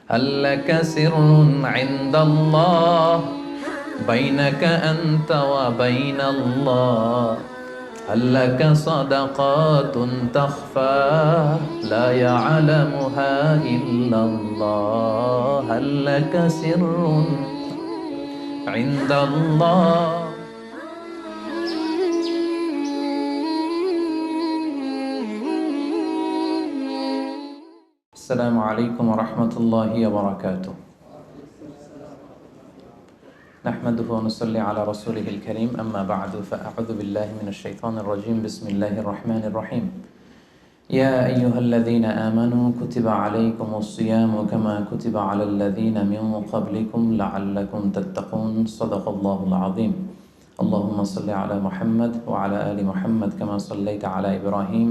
هل لك سر عند الله بينك أنت وبين الله هل لك صدقات تخفى لا يعلمها إلا الله هل لك سر عند الله السلام عليكم ورحمة الله وبركاته نحمده ونصلي على رسوله الكريم أما بعد فأعوذ بالله من الشيطان الرجيم بسم الله الرحمن الرحيم يا أيها الذين آمنوا كتب عليكم الصيام كما كتب على الذين من قبلكم لعلكم تتقون صدق الله العظيم اللهم صل على محمد وعلى آل محمد كما صليت على إبراهيم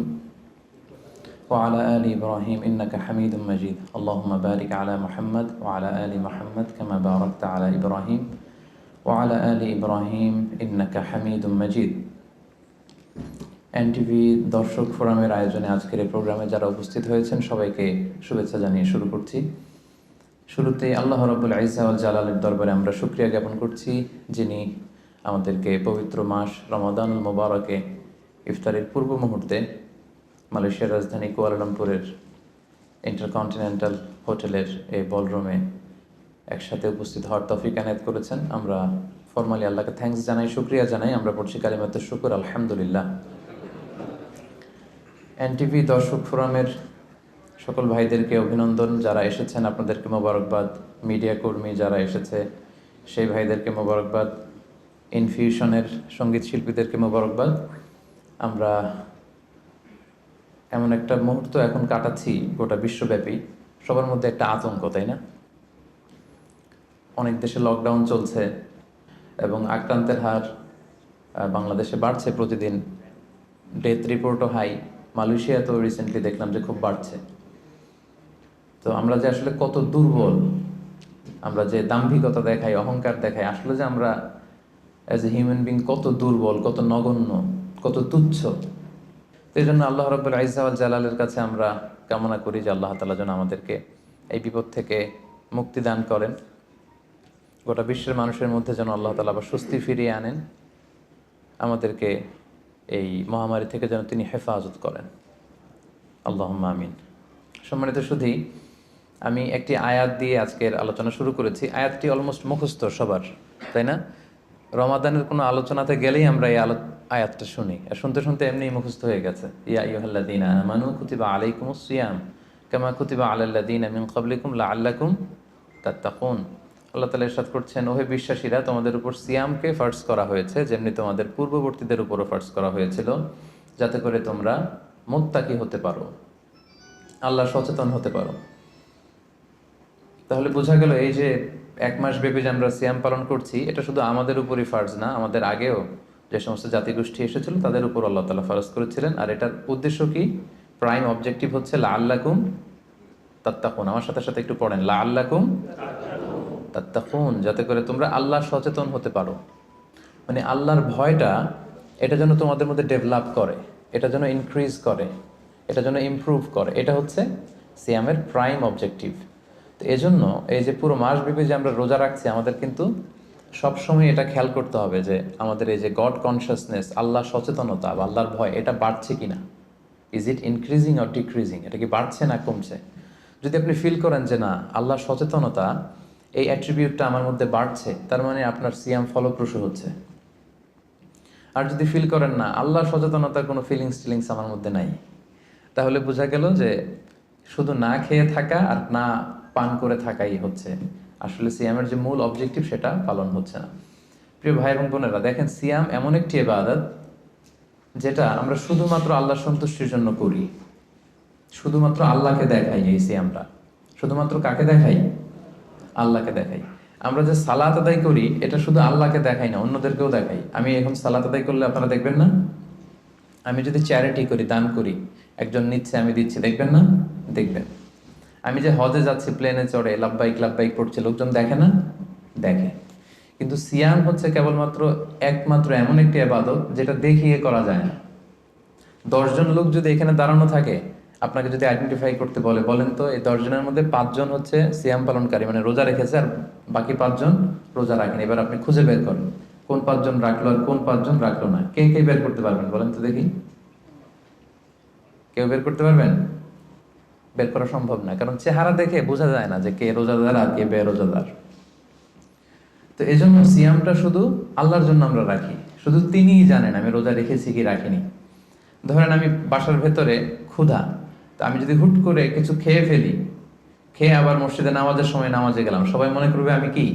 وعلى آل إبراهيم إنك حميد مجيد اللهم بارك على محمد وعلى آل محمد كما باركت على إبراهيم وعلى آل إبراهيم إنك حميد مجيد NTV দর্শক ফোরামের আয়োজনে আজকের এই প্রোগ্রামে যারা উপস্থিত হয়েছেন সবাইকে শুভেচ্ছা জানিয়ে শুরু করছি। শুরুতে আল্লাহ রাব্বুল ইজ্জা ওয়াল জালালের দরবারে আমরা শুকরিয়া জ্ঞাপন করছি, যিনি আমাদেরকে পবিত্র মাস রমাদানুল মুবারকে ইফতারের পূর্ব মুহূর্তে মালয়েশিয়ার রাজধানী কুয়ালালামপুরের ইন্টারকন্টিনেন্টাল হোটেলের এই বলরুমে একসাথে উপস্থিত হওয়ার তৌফিক এনায়েত করেছেন। আমরা ফরমালি আল্লাহকে থ্যাঙ্কস জানাই, শুকরিয়া জানাই। আমরা পড়ছি কালিমাতুশ শুকর, আলহামদুলিল্লাহ। এনটিভি দর্শক ফোরামের সকল ভাইদেরকে অভিনন্দন, যারা এসেছেন আপনাদেরকে মোবারকবাদ। মিডিয়া কর্মী যারা এসেছে সেই ভাইদেরকে মোবারকবাদ। ইনফিউশনের সঙ্গীত শিল্পীদেরকে মোবারকবাদ। আমরা এমন একটা মুহূর্ত এখন কাটাচ্ছি গোটা বিশ্বব্যাপী, সবার মধ্যে একটা আতঙ্ক, তাই না? অনেক দেশে লকডাউন চলছে এবং আক্রান্তের হার বাংলাদেশে বাড়ছে প্রতিদিন। ডেথ রিপোর্টও হাই। মালয়েশিয়া তো রিসেন্টলি দেখলাম যে খুব বাড়ছে। তো আমরা যে আসলে কত দুর্বল, আমরা যে দাম্ভিকতা দেখাই, অহংকার দেখাই, আসলে যে আমরা অ্যাজ এ হিউম্যান বিং কত দুর্বল, কত নগণ্য, কত তুচ্ছ। এই জন্য আল্লাহ রাব্বুল ইজ্জা ওয়াল জালালের কাছে আমরা কামনা করি যে আল্লাহ তাআলা যেন আমাদেরকে এই বিপদ থেকে মুক্তি দান করেন। গোটা বিশ্বের মানুষের মধ্যে যেন আল্লাহ তাআলা আবার স্বস্তি ফিরিয়ে আনেন, আমাদেরকে এই মহামারী থেকে যেন তিনি হেফাজত করেন। আল্লাহুম্মা আমিন। সম্মানিত সুধী, আমি একটি আয়াত দিয়ে আজকের আলোচনা শুরু করেছি। আয়াতটি অলমোস্ট মুখস্থ সবার, তাই না? রমাদানের কোনো আলোচনাতে গেলেই আমরা এই আয়াতটা শুনি, আর শুনতে শুনতে এমনি মুখস্থ হয়ে গেছে। ইয়া আইয়ুহাল্লাযীনা আমানু কুতিবা আলাইকুমুস সিয়াম কামা কুতিবা আলাল্লাযীনা মিন ক্বাবলিকুম লাআল্লাকুম তাত্তাকুন। আল্লাহ তাআলা ইরশাদ করছেন, ওহে বিশ্বাসীরা, তোমাদের উপর সিয়ামকে ফার্জ করা হয়েছে যেমনি তোমাদের পূর্ববর্তীদের উপরও ফার্জ করা হয়েছিল, যাতে করে তোমরা মুত্তাকি হতে পারো, আল্লাহ সচেতন হতে পারো। তাহলে বোঝা গেল এই যে এক মাস ব্যাপী যে আমরা সিয়াম পালন করছি, এটা শুধু আমাদের উপরই ফার্জ না, আমাদের আগেও যে সমস্ত জাতিগোষ্ঠী এসেছিল তাদের উপর আল্লাহ তাআলা ফারজ করেছিলেন। আর এটার উদ্দেশ্য কি? প্রাইম অবজেক্টিভ হচ্ছে লাআল্লাকুম তাত্তাকুন। আমার সাথে সাথে একটু পড়েন, লাআল্লাকুম তাত্তাকুন, যাতে করে তোমরা আল্লাহ সচেতন হতে পারো। মানে আল্লাহর ভয়টা, এটা যেন তোমাদের মধ্যে ডেভেলপ করে, এটা যেন ইনক্রিজ করে, এটা যেন ইমপ্রুভ করে। এটা হচ্ছে সিয়ামের প্রাইম অবজেক্টিভ। তো এজন্য এই যে পুরো মাসব্যাপী যে আমরা রোজা রাখছি, আমাদের কিন্তু সবসময় এটা খেয়াল করতে হবে যে আমাদের এই যে গড কনসিয়াসনেস, আল্লাহ সচেতনতা বা আল্লাহর ভয়, এটা বাড়ছে কিনা। Is it increasing or decreasing? এটা কি বাড়ছে না কমছে? যদি আপনি ফিল করেন যে না, আল্লাহ সচেতনতা এই অ্যাট্রিবিউটটা আমার মধ্যে বাড়ছে, তার মানে আপনার সিয়াম ফলপ্রসূ হচ্ছে। আর যদি ফিল করেন না, আল্লাহ সচেতনতার কোনো ফিলিংস আমার মধ্যে নাই, তাহলে বোঝা গেল যে শুধু না খেয়ে থাকা আর না পান করে থাকাই হচ্ছে আসলে সিয়ামের যে মূল অবজেক্টিভ, সেটা পালন হচ্ছে না। প্রিয় ভাই এবং বোনেরা, দেখেন, সিয়াম এমন একটি ইবাদত যেটা আমরা শুধুমাত্র আল্লাহ সন্তুষ্টির জন্য করি, শুধুমাত্র আল্লাহকে দেখাই। এই সিয়ামটা শুধুমাত্র কাকে দেখাই? আল্লাহকে দেখাই। আমরা যে সালাত আদায় করি, এটা শুধু আল্লাহকে দেখাই না, অন্যদেরকেও দেখাই। আমি এখন সালাত আদায় করলে আপনারা দেখবেন না? আমি যদি চ্যারিটি করি, দান করি, একজন নিচ্ছে, আমি দিচ্ছি, দেখবেন না? দেখবেন। আমি যে হজে যাচ্ছি, প্লেনে চড়ে লাব্বাইক লাব্বাইক পড়ছে, লোকজন দেখে না? দেখে। কিন্তু সিয়াম হচ্ছে কেবলমাত্র একমাত্র এমন একটি ইবাদত যেটা দেখিয়ে করা যায় না। 10 জন লোক যদি এখানে দাঁড়ানো থাকে, আপনাকে যদি আইডেন্টিফাই করতে বলে, বলেন তো এই 10 জনের মধ্যে 5 জন হচ্ছে সিয়াম পালনকারী, মানে রোজা রেখেছে, আর বাকি 5 জন রোজা রাখেনি। এবার আপনি খুঁজে বের করেন কোন 5 জন রাখলো আর কোন 5 জন রাখলো না। কে কে বের করতে পারবেন বলেন তো দেখি? কেউ বের করতে পারবেন? বের করা সম্ভব না, কারণ চেহারা দেখে বোঝা যায় না যে কে রোজাদার আর কে বেরোজাদার। তো এই জন্য সিয়ামটা শুধু আল্লাহর জন্য আমরা রাখি, শুধু তিনিই জানেন আমি রোজা রেখেছি কি রাখিনি। ধরেন আমি বাসার ভেতরে ক্ষুধা, তো আমি যদি হুট করে কিছু খেয়ে ফেলি, খেয়ে আবার মসজিদে নামাজের সময় নামাজে গেলাম, সবাই মনে করবে আমি কি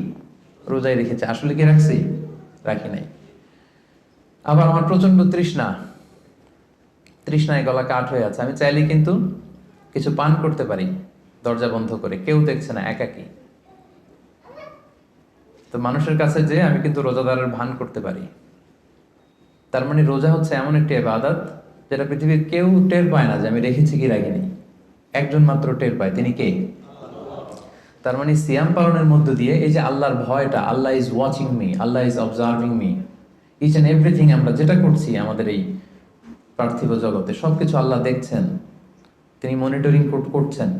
রোজাই রেখেছি, আসলে কি রাখছি? রাখি নাই। আবার আমার প্রচন্ড তৃষ্ণায় গলা কাঠ হয়ে আছে, আমি চাইলে কিন্তু কিছু পান করতে পারি দরজা বন্ধ করে, কেউ দেখছে না, একাকি। তো মানুষের কাছে যে আমি কিন্তু রোজাদারের ভান করতে পারি। তার মানে রোজা হচ্ছে এমন একটি ইবাদত যেটা পৃথিবীর কেউ টের পায় না যে আমি রেখেছি কি রাখিনি। একজন মাত্র টের পায়, তিনি কে? তার মানে সিয়াম পালনের মধ্য দিয়ে এই যে আল্লাহর ভয়টা, Allah is watching me, Allah is observing me, each and everything আমরা যেটা করছি আমাদের এই পার্থিব জগতে সবকিছু আল্লাহ দেখছেন, তিনি মনিটরিং করছেন,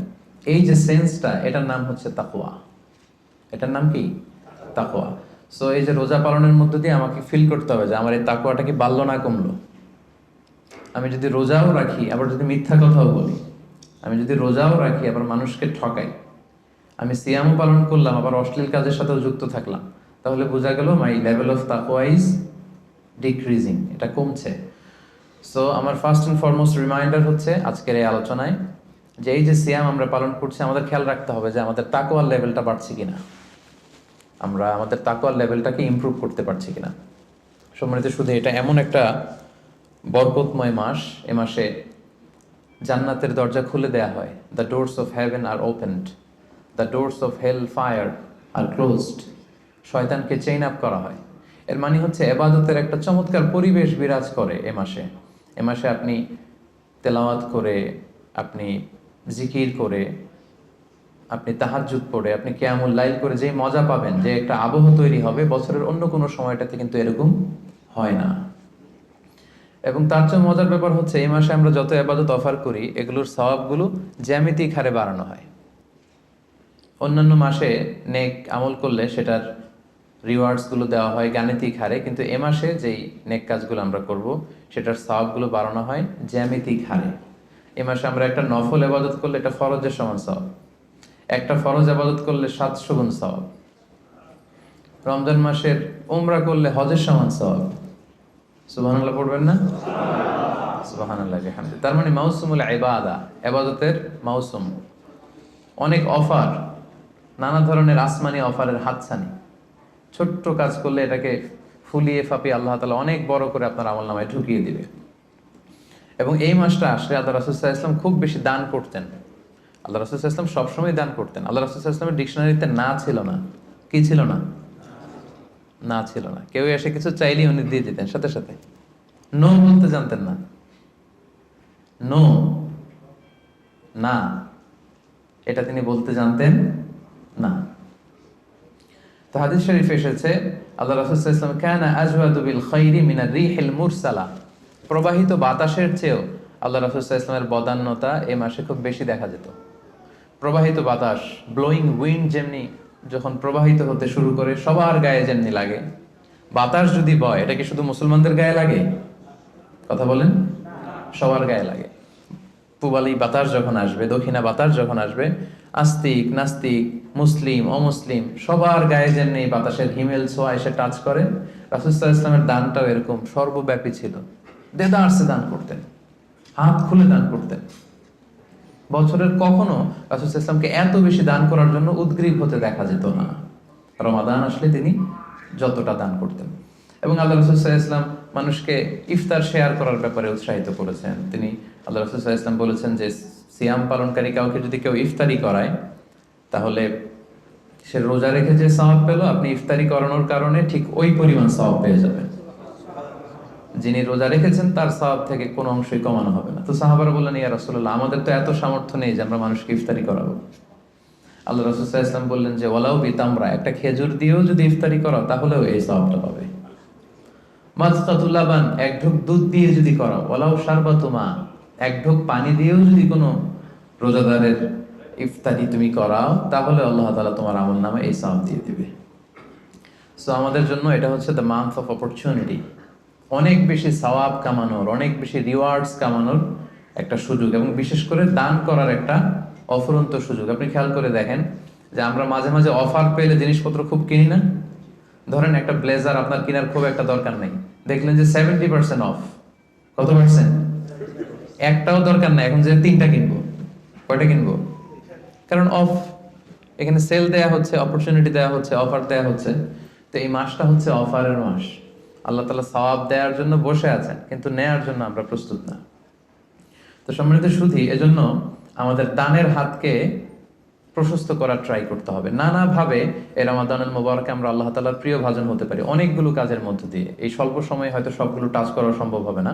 এই যে সেন্সটা, এটার নাম হচ্ছে তাকওয়া। এটার নাম কি? তাকওয়া। সো এই যে রোজা পালনের মধ্য দিয়ে আমাকে ফিল করতে হবে যে আমার এই তাকওয়াটা কি বাড়লো না কমলো। আমি যদি রোজাও রাখি আবার যদি মিথ্যা কথাও বলি, আমি যদি রোজাও রাখি আবার মানুষকে ঠকাই, আমি সিয়ামও পালন করলাম আবার অশ্লীল কাজের সাথেও যুক্ত থাকলাম, তাহলে বোঝা গেল মাই লেভেল অফ তাকওয়া ইজ ডিক্রিজিং, এটা কমছে। সো আমার ফার্স্ট অ্যান্ড ফরমোস্ট রিমাইন্ডার হচ্ছে আজকের এই আলোচনায় যে এই যে সিয়াম আমরা পালন করছি, আমাদের খেয়াল রাখতে হবে যে আমাদের তাকওয়ার লেভেলটা বাড়ছে কিনা, আমরা আমাদের তাকওয়ার লেভেলটাকে ইমপ্রুভ করতে পারছি কিনা। সম্মানিত শুধু এটা এমন একটা বরকতময় মাস, এ মাসে জান্নাতের দরজা খুলে দেয়া হয়, the doors of heaven are opened, the doors of hell fire are closed, শয়তানকে চেইন আপ করা হয়। এর মানে হচ্ছে এবাদতের একটা চমৎকার পরিবেশ বিরাজ করে এ মাসে। এ মাসে আপনি তেলাওয়াত করে, আপনি জিকির করে, আপনি তাহাজ্জুদ পড়ে, আপনি কিয়ামুল লাইল করে যে মজা পাবেন, যে একটা আবহ তৈরি হবে, বছরের অন্য কোনো সময়টাতে কিন্তু এরকম হয় না। এবং তার চেয়ে মজার ব্যাপার হচ্ছে এই মাসে আমরা যত ইবাদত অফার করি এগুলোর সওয়াবগুলো জ্যামিতিক হারে বাড়ানো হয়। অন্যান্য মাসে নেক আমল করলে সেটার রিওয়ার্ডসগুলো দেওয়া হয় গাণিতিক হারে, কিন্তু এ মাসে যেই নেক কাজগুলো আমরা করব সেটার সওয়াবগুলো বাড়ানো হয় জ্যামিতিক হারে। এ মাসে আমরা একটা নফল ইবাদত করলে এটা ফরজের সমান সওয়াব, একটা ফরজ ইবাদত করলে 700 গুণ সওয়াব, রমজান মাসের উমরা করলে হজের সমান সওয়াব। সুবহানাল্লাহ পড়বেন না? সুবহানাল্লাহ বিহামদিহি। তার মানে মাউসুমুল ইবাদা, ইবাদতের মাউসুম, অনেক অফার, নানা ধরনের আসমানি অফারের হাতছানি। ছোট্ট কাজ করলে এটাকে ফুলিয়ে ফাঁপিয়ে আল্লাহ তাআলা অনেক বড় করে আপনার আমলনামায় ঢুকিয়ে দিবে। এবং এই মাসটা আসলে আল্লাহ রাসূল সাল্লাল্লাহু আলাইহি ওয়াসাল্লাম খুব বেশি দান করতেন। আল্লাহ রাসূল সাল্লাল্লাহু আলাইহি ওয়াসাল্লাম সবসময় দান করতেন। আল্লাহ রাসূল সাল্লাল্লাহু আলাইহি ওয়াসাল্লামের ডিকশনারিতে না ছিল না, কি ছিল না? না ছিল না। কেউ এসে কিছু চাইলেই উনি দিয়ে দিতেন সাথে সাথে। নো বলতে জানতেন না, নো, না, এটা তিনি বলতে জানতেন না। তো হাদিস শরীফে এসেছে আল্লাহ রাসূল সাল্লাল্লাহু আলাইহি ওয়াসাল্লাম কানা আজওয়াদু বিল খাইরি মিনার রিহিল মুরসালা, প্রবাহিত বাতাসের চেয়েও আল্লাহ রাসূল সাল্লাল্লাহু আলাইহি ওয়াসাল্লামের বদান্যতা এই মাসে খুব বেশি দেখা যেত। প্রবাহিত বাতাস, ব্লোয়িং উইন্ড যেমনি যখন প্রবাহিত হতে শুরু করে সবার গায়ে যেমনি লাগে, বাতাস যদি বয় এটা কি শুধু মুসলমানদের গায়ে লাগে? কথা বলেন, সবার গায়ে লাগে। পূবালী বাতাস যখন আসবে, দক্ষিণা বাতাস যখন আসবে, আস্তিক নাস্তিক মুসলিম অমুসলিম সবার গায়ে যেমনি বাতাসের হিমেল ছোঁয়া এসে টাচ করে, রাসূল সাল্লাল্লাহু আলাইহি ওয়াসাল্লামের দানটাও এরকম সর্বব্যাপী ছিল। দেদারসে দান করতেন, হাত খুলে দান করতেন। বছরের কখনো রাসূল সাল্লাল্লাহু আলাইহি ওয়াসাল্লামকে এত বেশি দান করার জন্য উদগ্রীব হতে দেখা যেত না। রমাদান আসলে তিনি যতটা দান করতেন। এবং আল্লাহ রাসূল সাল্লাল্লাহু আলাইহি ওয়াসাল্লাম মানুষকে ইফতার শেয়ার করার ব্যাপারে উৎসাহিত করেছেন। তিনি আল্লাহ রাসূল সাল্লাল্লাহু আলাইহি ওয়াসাল্লাম বলেছেন যে সিয়াম পালনকারী কাউকে যদি কেউ ইফতারি করায় তাহলে সে রোজা রেখে যে সওয়াব পেল, আপনি ইফতারি করানোর কারণে ঠিক ওই পরিমাণ সওয়াব পেয়ে যাবেন। যিনি রোজা রেখেছেন তার সওয়াব থেকে কোনো অংশই কমানো হবে না। তো সাহাবারা বললেন, ইয়া রাসূলুল্লাহ, আমাদের তো এত সামর্থ্য নেই যে আমরা মানুষকে ইফতারি করাবো। আল্লাহ রাসূল সাল্লাল্লাহু আলাইহি ওয়াসাল্লাম বললেন যে ওয়ালাউ বিতামরা, একটা খেজুর দিয়েও যদি ইফতারি করাও তাহলেও এই সওয়াবটা পাবে। মাযকাতুল লাবান, এক ঢোক দুধ দিয়ে যদি করাও, ওয়ালাউ শারবাতু মা, এক ঢোক পানি দিয়েও যদি কোনো রোজাদারের ইফতারি তুমি করাও, তাহলে আল্লাহ তাআলা তোমার আমল নামে এই সওয়াব দিয়ে দিবে। সো আমাদের জন্য এটা হচ্ছে দ্য মান্থ অফ অপরচুনিটি, অনেক বেশি সওয়াব কামানোর, অনেক বেশি রিওয়ার্ডস কামানোর একটা সুযোগ, এবং বিশেষ করে দান করার একটা অফুরন্ত সুযোগ। আপনি খেয়াল করে দেখেন যে আমরা মাঝে মাঝে অফার পেলে জিনিসপত্র খুব কিনি না। ধরেন একটা ব্লেজার আপনার কেনার খুব একটা দরকার নেই, দেখলেন যে 70% অফ। কত পার্সেন্ট? একটাও দরকার নাই, এখন যে 3টা কিনবো, কয়টা কিনবো? কারণ অফ, এখানে সেল দেয়া হচ্ছে, অপরচুনিটি দেয়া হচ্ছে, অফার দেয়া হচ্ছে। তো এই মাসটা হচ্ছে অফারের মাস। আল্লাহ তাআলা সওয়াব দেওয়ার জন্য বসে আছেন, কিন্তু নেয়ার জন্য আমরা প্রস্তুত না। তো সম্মানিত সুধী, এজন্য আমাদের দানের হাতকে প্রশস্ত করার ট্রাই করতে হবে। নানাভাবে এই রমাদানুল মুবারকে আমরা আল্লাহ তাআলার প্রিয় ভাজন হতে পারি অনেকগুলো কাজের মধ্য দিয়ে। এই স্বল্প সময়ে হয়তো সবগুলো টাচ করা সম্ভব হবে না,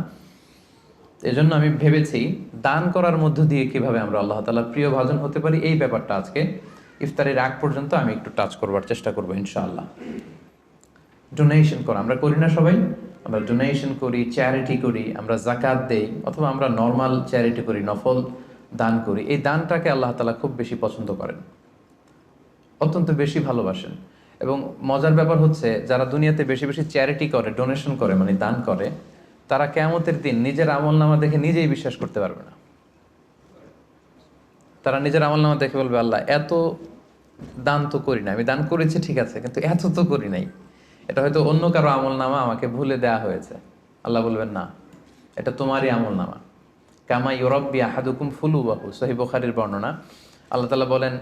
এজন্য আমি ভেবেছি দান করার মধ্য দিয়ে কিভাবে আমরা আল্লাহ তাআলার প্রিয় ভাজন হতে পারি, এই ব্যাপারটা আজকে ইফতারের আগ পর্যন্ত আমি একটু টাচ করবার চেষ্টা করবো ইনশাআল্লাহ। ডোনেশন করা আমরা করি না সবাই? আমরা ডোনেশন করি, চ্যারিটি করি, আমরা যাকাত দেই, অথবা আমরা নর্মাল চ্যারিটি করি, নফল দান করি। এই দানটাকে আল্লাহ তাআলা খুব বেশি পছন্দ করেন, অত্যন্ত বেশি ভালোবাসেন। এবং মজার ব্যাপার হচ্ছে, যারা দুনিয়াতে বেশি বেশি চ্যারিটি করে, ডোনেশন করে, মানে দান করে, তারা কিয়ামতের দিন নিজের আমলনামা দেখে নিজেই বিশ্বাস করতে পারবে না। তারা নিজের আমলনামা দেখে বলবে, আল্লাহ এত দান তো করি না, আমি দান করেছি ঠিক আছে, কিন্তু এত তো করি নাই, এটা হয়তো অন্য কারো আমলনামা, আমাকে ভুলে দেয়া হয়েছে। আল্লাহ বলবেন, না, এটা তোমারই আমলনামা। কামা ইউরাব্বি আহাদুকুম ফুলুবাহু, সহিহ বুখারীর বর্ণনা। আল্লাহ তাআলা বলেন,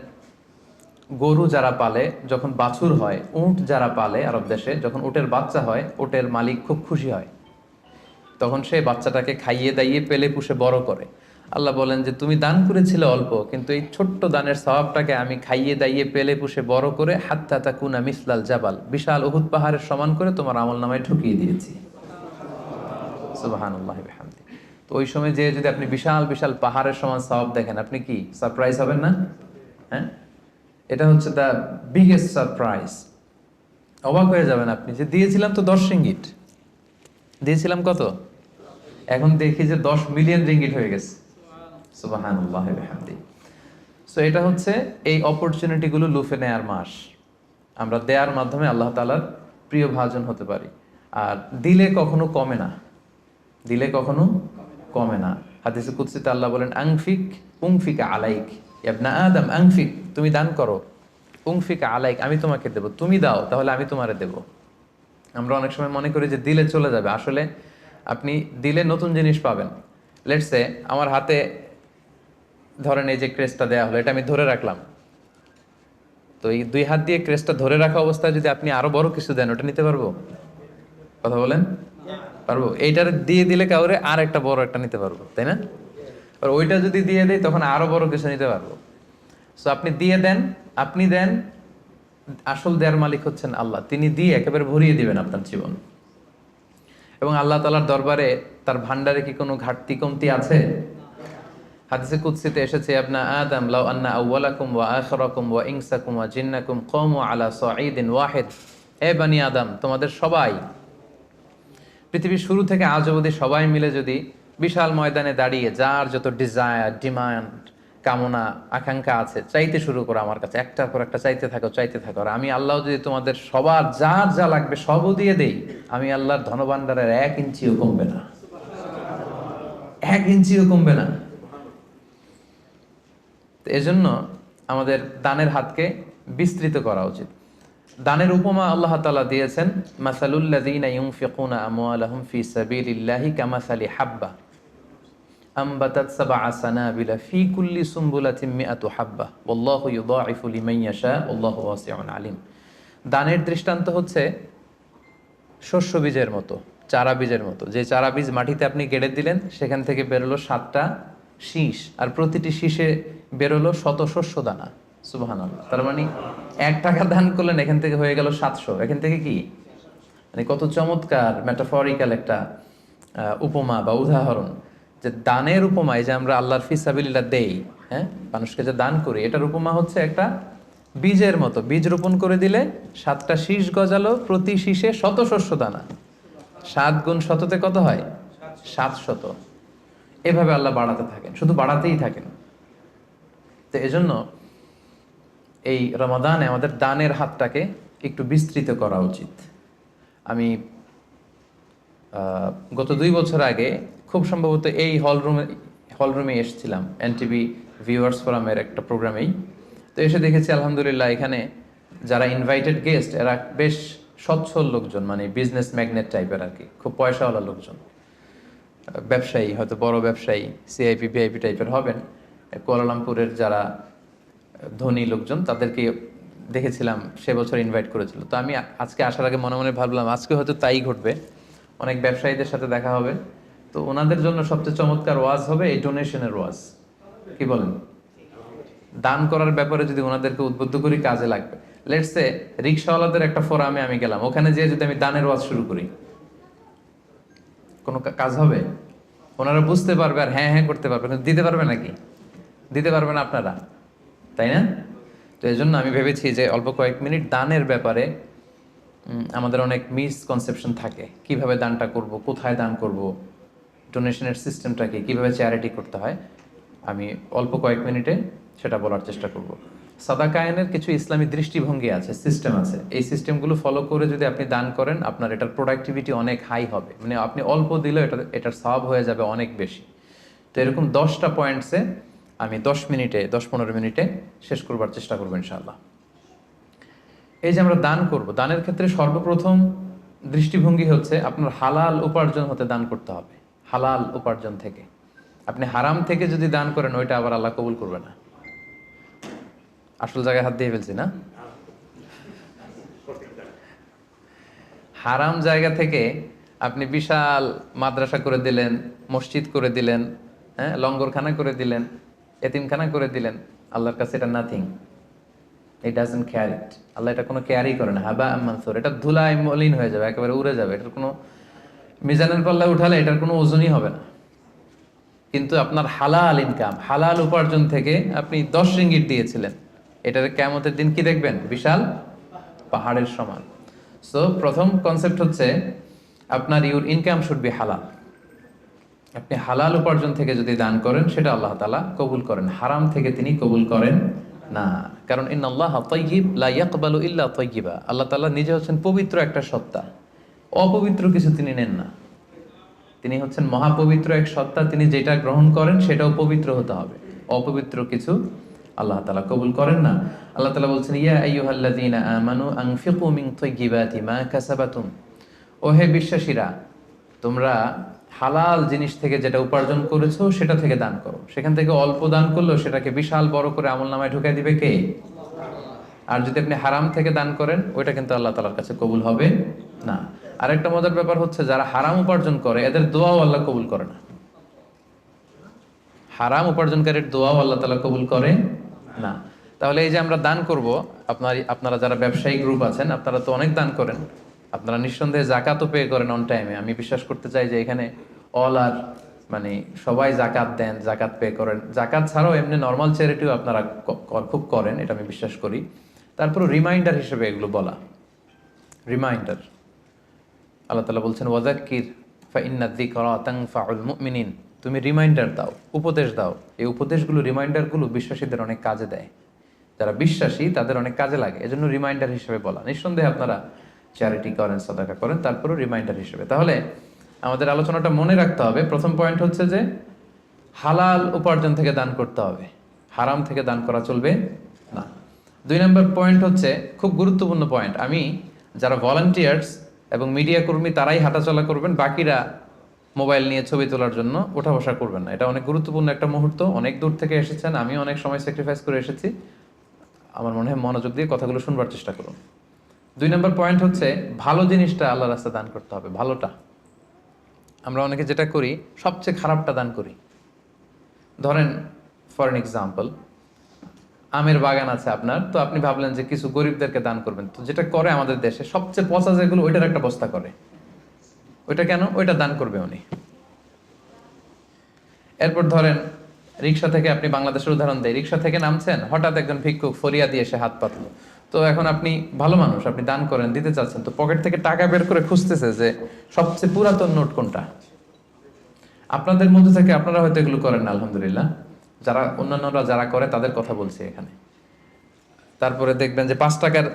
গরু যারা পালে, যখন বাছুর হয়, উট যারা পালে আরব দেশে, যখন উটের বাচ্চা হয়, উটের মালিক খুব খুশি হয়, তখন সে বাচ্চাটাকে খাইয়ে দাইয়ে পেলে পুষে বড় করে। আল্লাহ বলেন যে তুমি দান করেছিলে অল্প, কিন্তু এই ছোট্ট দানের সওয়াবটাকে আমি খাইয়ে দাইয়ে পেলে পুষে বড় করে হাত্তা তাকুনা মিসলাল জাবাল, বিশাল উহুদ পাহাড়ের সমান করে তোমার আমলনামায় ঢুকিয়ে দিয়েছি। সুবহানাল্লাহি ওয়া বিহামদিহি। তো ওই সময় যে যদি আপনি বিশাল বিশাল পাহাড়ের সমান সওয়াব দেখেন, আপনি কি সারপ্রাইজ হবেন না? হ্যাঁ, এটা হচ্ছে দ্য বিগেস্ট সারপ্রাইজ। অবাক হয়ে যাবেন আপনি, যে দিয়েছিলাম তো 10 রিঙ্গিট, দিয়েছিলাম কত, এখন দেখি যে 10 মিলিয়ন রিঙ্গিট হয়ে গেছে। সুবহানাল্লাহি ওয়া বিহামদিহি। সো এটা হচ্ছে এই অপরচুনিটিগুলো লুফে নেয়ার মাস। আমরা দেয়ার মাধ্যমে আল্লাহ তাআলার প্রিয় ভাজন হতে পারি। আর দিলে কখনো কমে না, দিলে কখনো কমে না। হাদিসে কুদসিতে আল্লাহ বলেন, আনফিক উনফিক আলাইক, ইবনা আদম আনফিক, তুমি দান করো, উনফিক আলাইক, আমি তোমাকে দেব, তুমি দাও তাহলে আমি তোমারে দেব। আমরা অনেক সময় মনে করি যে দিলে চলে যাবে, আসলে আপনি দিলে নতুন জিনিস পাবেন। লেটস সে আমার হাতে ধরেন এই যে ক্রেস্টটা দেয়া হলো, এটা আমি ধরে রাখলাম, তো এই 2 হাত দিয়ে ক্রেস্টটা ধরে রাখা অবস্থায় যদি আপনি আরো বড় কিছু দেন, ওটা নিতে পারবো? কথা বলেন, পারবো? এইটার দিয়ে দিলে কাউরে আর একটা বড় একটা নিতে পারবো, তাই না? আর ওইটা যদি দিয়ে দেয়, তখন আরো বড় কিছু নিতে পারবো। সো আপনি দিয়ে দেন, আপনি দেন, আসল দেয়ার মালিক হচ্ছেন আল্লাহ। তিনি দিয়ে একেবারে ভরিয়ে দিবেন আপনার জীবন। এবং আল্লাহ তাআলার দরবারে তার ভান্ডারে কি কোনো ঘাটতি কমতি আছে? হাদিসে কুদসিতে এসেছে, আবনা আদম লাউ আন্না আউওয়ালাকুম ওয়া আখিরাকুম ওয়া ইনসাকুম ওয়া জিন্নাকুম কামু আলা সাঈদিন ওয়াহিদ, হে বনি আদম, তোমাদের সবাই, পৃথিবীর শুরু থেকে আজ অবধি সবাই মিলে যদি বিশাল ময়দানে দাঁড়িয়ে যার যত ডিজায়ার, ডিমান্ড, কামনা, আকাঙ্ক্ষা আছে, চাইতে শুরু করো আমার কাছে, একটার পর একটা চাইতে থাকো, চাইতে থাকো। আর আমি আল্লাহ যদি তোমাদের সবার যার যা লাগবে সবও দিয়ে দেই, আমি আল্লাহর ধনভাণ্ডারের 1 ইঞ্চিও কমবে না, 1 ইঞ্চিও কমবে না। তো এজন্য আমাদের দানের হাতকে বিস্তৃত করা উচিত। দানের উপমা আল্লাহ তাআলা দিয়েছেন, মাসালুল লাযীনা ইউনফিকুনা আমওয়ালাহুম ফি সাবিলিল্লাহি কামাসালি হাব্বা আমবাতাত সাবআ সানাবিলা ফি কুল্লি সুমবুলাতিন মিআতু হাব্বা ওয়াল্লাহু ইউদাঈফু লিমান ইয়াশা ওয়াল্লাহু ওয়াসিউন আলিম। দানের দৃষ্টান্ত হচ্ছে শস্য বীজের মতো, চারা বীজের মতো। যে চারা বীজ মাটিতে আপনি গেড়ে দিলেন, সেখান থেকে বেরোলো 7টা শীষ, আর প্রতিটি শীষে বেরোলো শত শস্য দানা। সুবহানাল্লাহ। তার মানে 1 টাকা দান করলেন, এখান থেকে হয়ে গেল 700। এখান থেকে কি, মানে কত চমৎকার মেটাফরিক্যাল একটা উপমা বা উদাহরণ, যে দানের উপমা, এই যে আমরা আল্লাহর ফি সাবিলিল্লাহ দেই, হ্যাঁ, মানুষকে যে দান করি, এটার উপমা হচ্ছে একটা বীজের মতো। বীজ রোপণ করে দিলে 7টা শীষ গজালো, প্রতি শীষে শত শস্য দানা। 7 গুণ শততে কত হয়? 700। এভাবে আল্লাহ বাড়াতে থাকেন, শুধু বাড়াতেই থাকেন। তো এজন্য এই রমাদানে আমাদের দানের হাতটাকে একটু বিস্তৃত করা উচিত। আমি গত 2 বছর আগে খুব সম্ভবত এই হলরুমে এসেছিলাম এনটিভি ভিউয়ার্স ফোরামের একটা প্রোগ্রামেই। তো এসে দেখেছি আলহামদুলিল্লাহ এখানে যারা ইনভাইটেড গেস্ট এরা বেশ সচ্ছল লোকজন, মানে বিজনেস ম্যাগনেট টাইপের আর কি, খুব পয়সাওয়ালা লোকজন, ব্যবসায়ী, হয়তো বড় ব্যবসায়ী, সিআইপি ভিআইপি টাইপের হবেন। কুয়ালালামপুরের যারা ধনী লোকজন তাদেরকে দেখেছিলাম সে বছর ইনভাইট করেছিল। তো আমি আজকে আসার আগে মনে মনে ভাবলাম আজকে হয়তো তাই ঘটবে, অনেক ব্যবসায়ীদের সাথে দেখা হবে। তো ওনাদের জন্য সবচেয়ে চমৎকার ওয়াজ হবে এই ডোনেশনের ওয়াজ। কি বলেন? দান করার ব্যাপারে যদি ওনাদেরকে উদ্বুদ্ধ করি কাজে লাগবে। লেটস সে রিক্সাওয়ালাদের একটা ফোরামে আমি গেলাম, ওখানে যেয়ে যদি আমি দানের ওয়াজ শুরু করি, কোনো কাজ হবে? ওনারা বুঝতে পারবে আর হ্যাঁ হ্যাঁ করতে পারবে, কিন্তু দিতে পারবে নাকি? দিতে পারবেন আপনারা, তাই না? তো এই জন্য আমি ভেবেছি যে অল্প কয়েক মিনিট দানের ব্যাপারে আমাদের অনেক মিসকনসেপশন থাকে। কিভাবে দানটা করব, কোথায় দান করব, ডোনেশনের সিস্টেমটা কি, কীভাবে চ্যারিটি করতে হয়, আমি অল্প কয়েক মিনিটে সেটা বলার চেষ্টা করব। সাদাকায়নের কিছু ইসলামী দৃষ্টিভঙ্গি আছে, সিস্টেম আছে। এই সিস্টেমগুলো ফলো করে যদি আপনি দান করেন আপনার এটার প্রোডাক্টিভিটি অনেক হাই হবে, মানে আপনি অল্প দিলেও এটার সওয়াব হয়ে যাবে অনেক বেশি। তো এরকম 10টা পয়েন্টসে আমি 10-15 মিনিটে শেষ করবার চেষ্টা করবো ইনশাআল্লাহ। এই যে আমরা দান করব, দানের ক্ষেত্রে সর্বপ্রথম দৃষ্টিভঙ্গি হচ্ছে আপনার হালাল উপার্জন হতে দান করতে হবে। হালাল উপার্জন থেকে। আপনি হারাম থেকে যদি দান করেন ওইটা আবার আল্লাহ কবুল করবে না। আসল জায়গায় হাত দিয়ে ফেলছি না? হারাম জায়গা থেকে আপনি বিশাল মাদ্রাসা করে দিলেন, মসজিদ করে দিলেন, হ্যাঁ, লঙ্গরখানা করে দিলেন, এতিমখানা করে দিলেন, আল্লাহর কাছে এটা নাথিং। ইট ডাজন্ট কেয়ার ইট। আল্লাহ এটা কোনো কেয়ারই করে না। হাবা মানসুর, এটা ধুলায় মলিন হয়ে যাবে, একেবারে উড়ে যাবে। এটার কোনো মিজানের পাল্লায় উঠালে এটার কোনো ওজনই হবে না। কিন্তু আপনার হালাল ইনকাম, হালাল উপার্জন থেকে আপনি 10 রিঙ্গিট দিয়েছিলেন, এটার কিয়ামতের দিন কি দেখবেন? বিশাল পাহাড়ের সমান। সো প্রথম কনসেপ্ট হচ্ছে আপনার ইউর ইনকাম শুড বি হালাল। আপনি হালাল উপার্জন থেকে যদি দান করেন সেটা আল্লাহ তাআলা কবুল করেন, হারাম থেকে তিনি কবুল করেন না। কারণ ইন্নাল্লাহা তাইয়্যিব লা ইয়াকবালু ইল্লা তাইয়্যিবা। আল্লাহ তাআলা নিজে হচ্ছেন পবিত্র একটা সত্তা, অপবিত্র কিছু তিনি নেন না। তিনি হচ্ছেন মহাপবিত্র এক সত্তা, তিনি যেটা গ্রহণ করেন সেটাও পবিত্র হতে হবে। অপবিত্র কিছু আল্লাহ তাআলা কবুল করেন না। আল্লাহ তাআলা বলছেন ইয়া আইয়ুহাল্লাযীনা আমানু আনফিকু মিন তাইয়্যিবাতি মা কাসাবাতুম। ও হে বিশ্বাসীরা, তোমরা হালাল জিনিস থেকে যেটা উপার্জন করেছো সেটা থেকে দান করো। সেখান থেকে অল্প দান করলেও সেটাকে বিশাল বড় করে আমলনামায় ঢুকাই দিবে কে? আর যদি আপনি হারাম থেকে দান করেন ওইটা কিন্তু আল্লাহ তাআলার কাছে কবুল হবে না। আরেকটা মজার ব্যাপার হচ্ছে যারা হারাম উপার্জন করে এদের দোয়াও আল্লাহ কবুল করে না। হারাম উপার্জনকারীর দোয়াও আল্লাহ তাআলা কবুল করে না। তাহলে এই যে আমরা দান করব, আপনারা যারা ব্যবসায়ী গ্রুপ আছেন আপনারা তো অনেক দান করেন, আপনারা নিঃসন্দেহে জাকাতও পে করেন অন টাইমে। আমি বিশ্বাস করতে চাই যে এখানে অল আর মানে সবাই জাকাত দেন, জাকাত পে করেন। জাকাত ছাড়াও এমনি নর্মাল চ্যারিটিও আপনারা খুব করেন, এটা আমি বিশ্বাস করি। তারপর রিমাইন্ডার হিসেবে এগুলো বলা, রিমাইন্ডার। আল্লাহ তাআলা বলছেন ওয়াযাক্কির ফাইন্না যিকরা তানফাউল মুমিনিন। তুমি রিমাইন্ডার দাও, উপদেশ দাও। এই উপদেশগুলো, রিমাইন্ডারগুলো বিশ্বাসীদের অনেক কাজে দেয়। যারা বিশ্বাসী তাদের অনেক কাজে লাগে, এজন্য রিমাইন্ডার হিসেবে বলা। নিঃসন্দেহে আপনারা চ্যারিটি করেন, সাদাকা করেন, তারপরও রিমাইন্ডার হিসেবে। তাহলে আমাদের আলোচনাটা মনে রাখতে হবে, প্রথম পয়েন্ট হচ্ছে যে হালাল উপার্জন থেকে দান করতে হবে, হারাম থেকে দান করা চলবে না। 2 নম্বর পয়েন্ট হচ্ছে খুব গুরুত্বপূর্ণ পয়েন্ট, আমি যারা ভলান্টিয়ার্স এবং মিডিয়া কর্মী তারাই হাঁটাচলা করবেন, বাকিরা মোবাইল নিয়ে ছবি তোলার জন্য ওঠা বসা করবেন না। এটা অনেক গুরুত্বপূর্ণ একটা মুহূর্ত, অনেক দূর থেকে এসেছেন, আমি অনেক সময় স্যাক্রিফাইস করে এসেছি। আমার মনে হয় মনোযোগ দিয়ে কথাগুলো শুনবার চেষ্টা করুন। 2 নম্বর পয়েন্ট হচ্ছে ভালো জিনিসটা আল্লাহ রাস্তায় দান করতে হবে, ভালোটা। আমরা অনেকে যেটা করি সবচেয়ে খারাপটা দান করি। ধরেন ফর এন এক্সাম্পল, আমের বাগান আছে আপনার, তো আপনি ভাবলেন যে কিছু গরিবদেরকে দান করবেন। তো যেটা করে আমাদের দেশে সবচেয়ে পচা যেগুলো ওইটার একটা বস্তা করে, ওইটা কেন? ওইটা দান করবে উনি। এরপর ধরেন রিক্সা থেকে, আপনি বাংলাদেশের উদাহরণ দেয়, রিক্সা থেকে নামছেন, হঠাৎ একজন ভিক্ষুক ফরিয়া দিয়ে এসে হাত পাতলো। তো এখন আপনি ভালো মানুষ, আপনি দান করেন, দিতে চাচ্ছেন, তো পকেট থেকে টাকা বের করে খুঁজতেছে যে সবচেয়ে পুরাতন নোট কোনটা। আপনাদের মধ্যে থেকে আপনারা হয়তো এগুলো করেন না, আলহামদুলিল্লাহ। যারা অন্যান্যরা যারা করে তাদের কথা বলছি এখানে। তারপরে দেখবেন যে 5 টাকার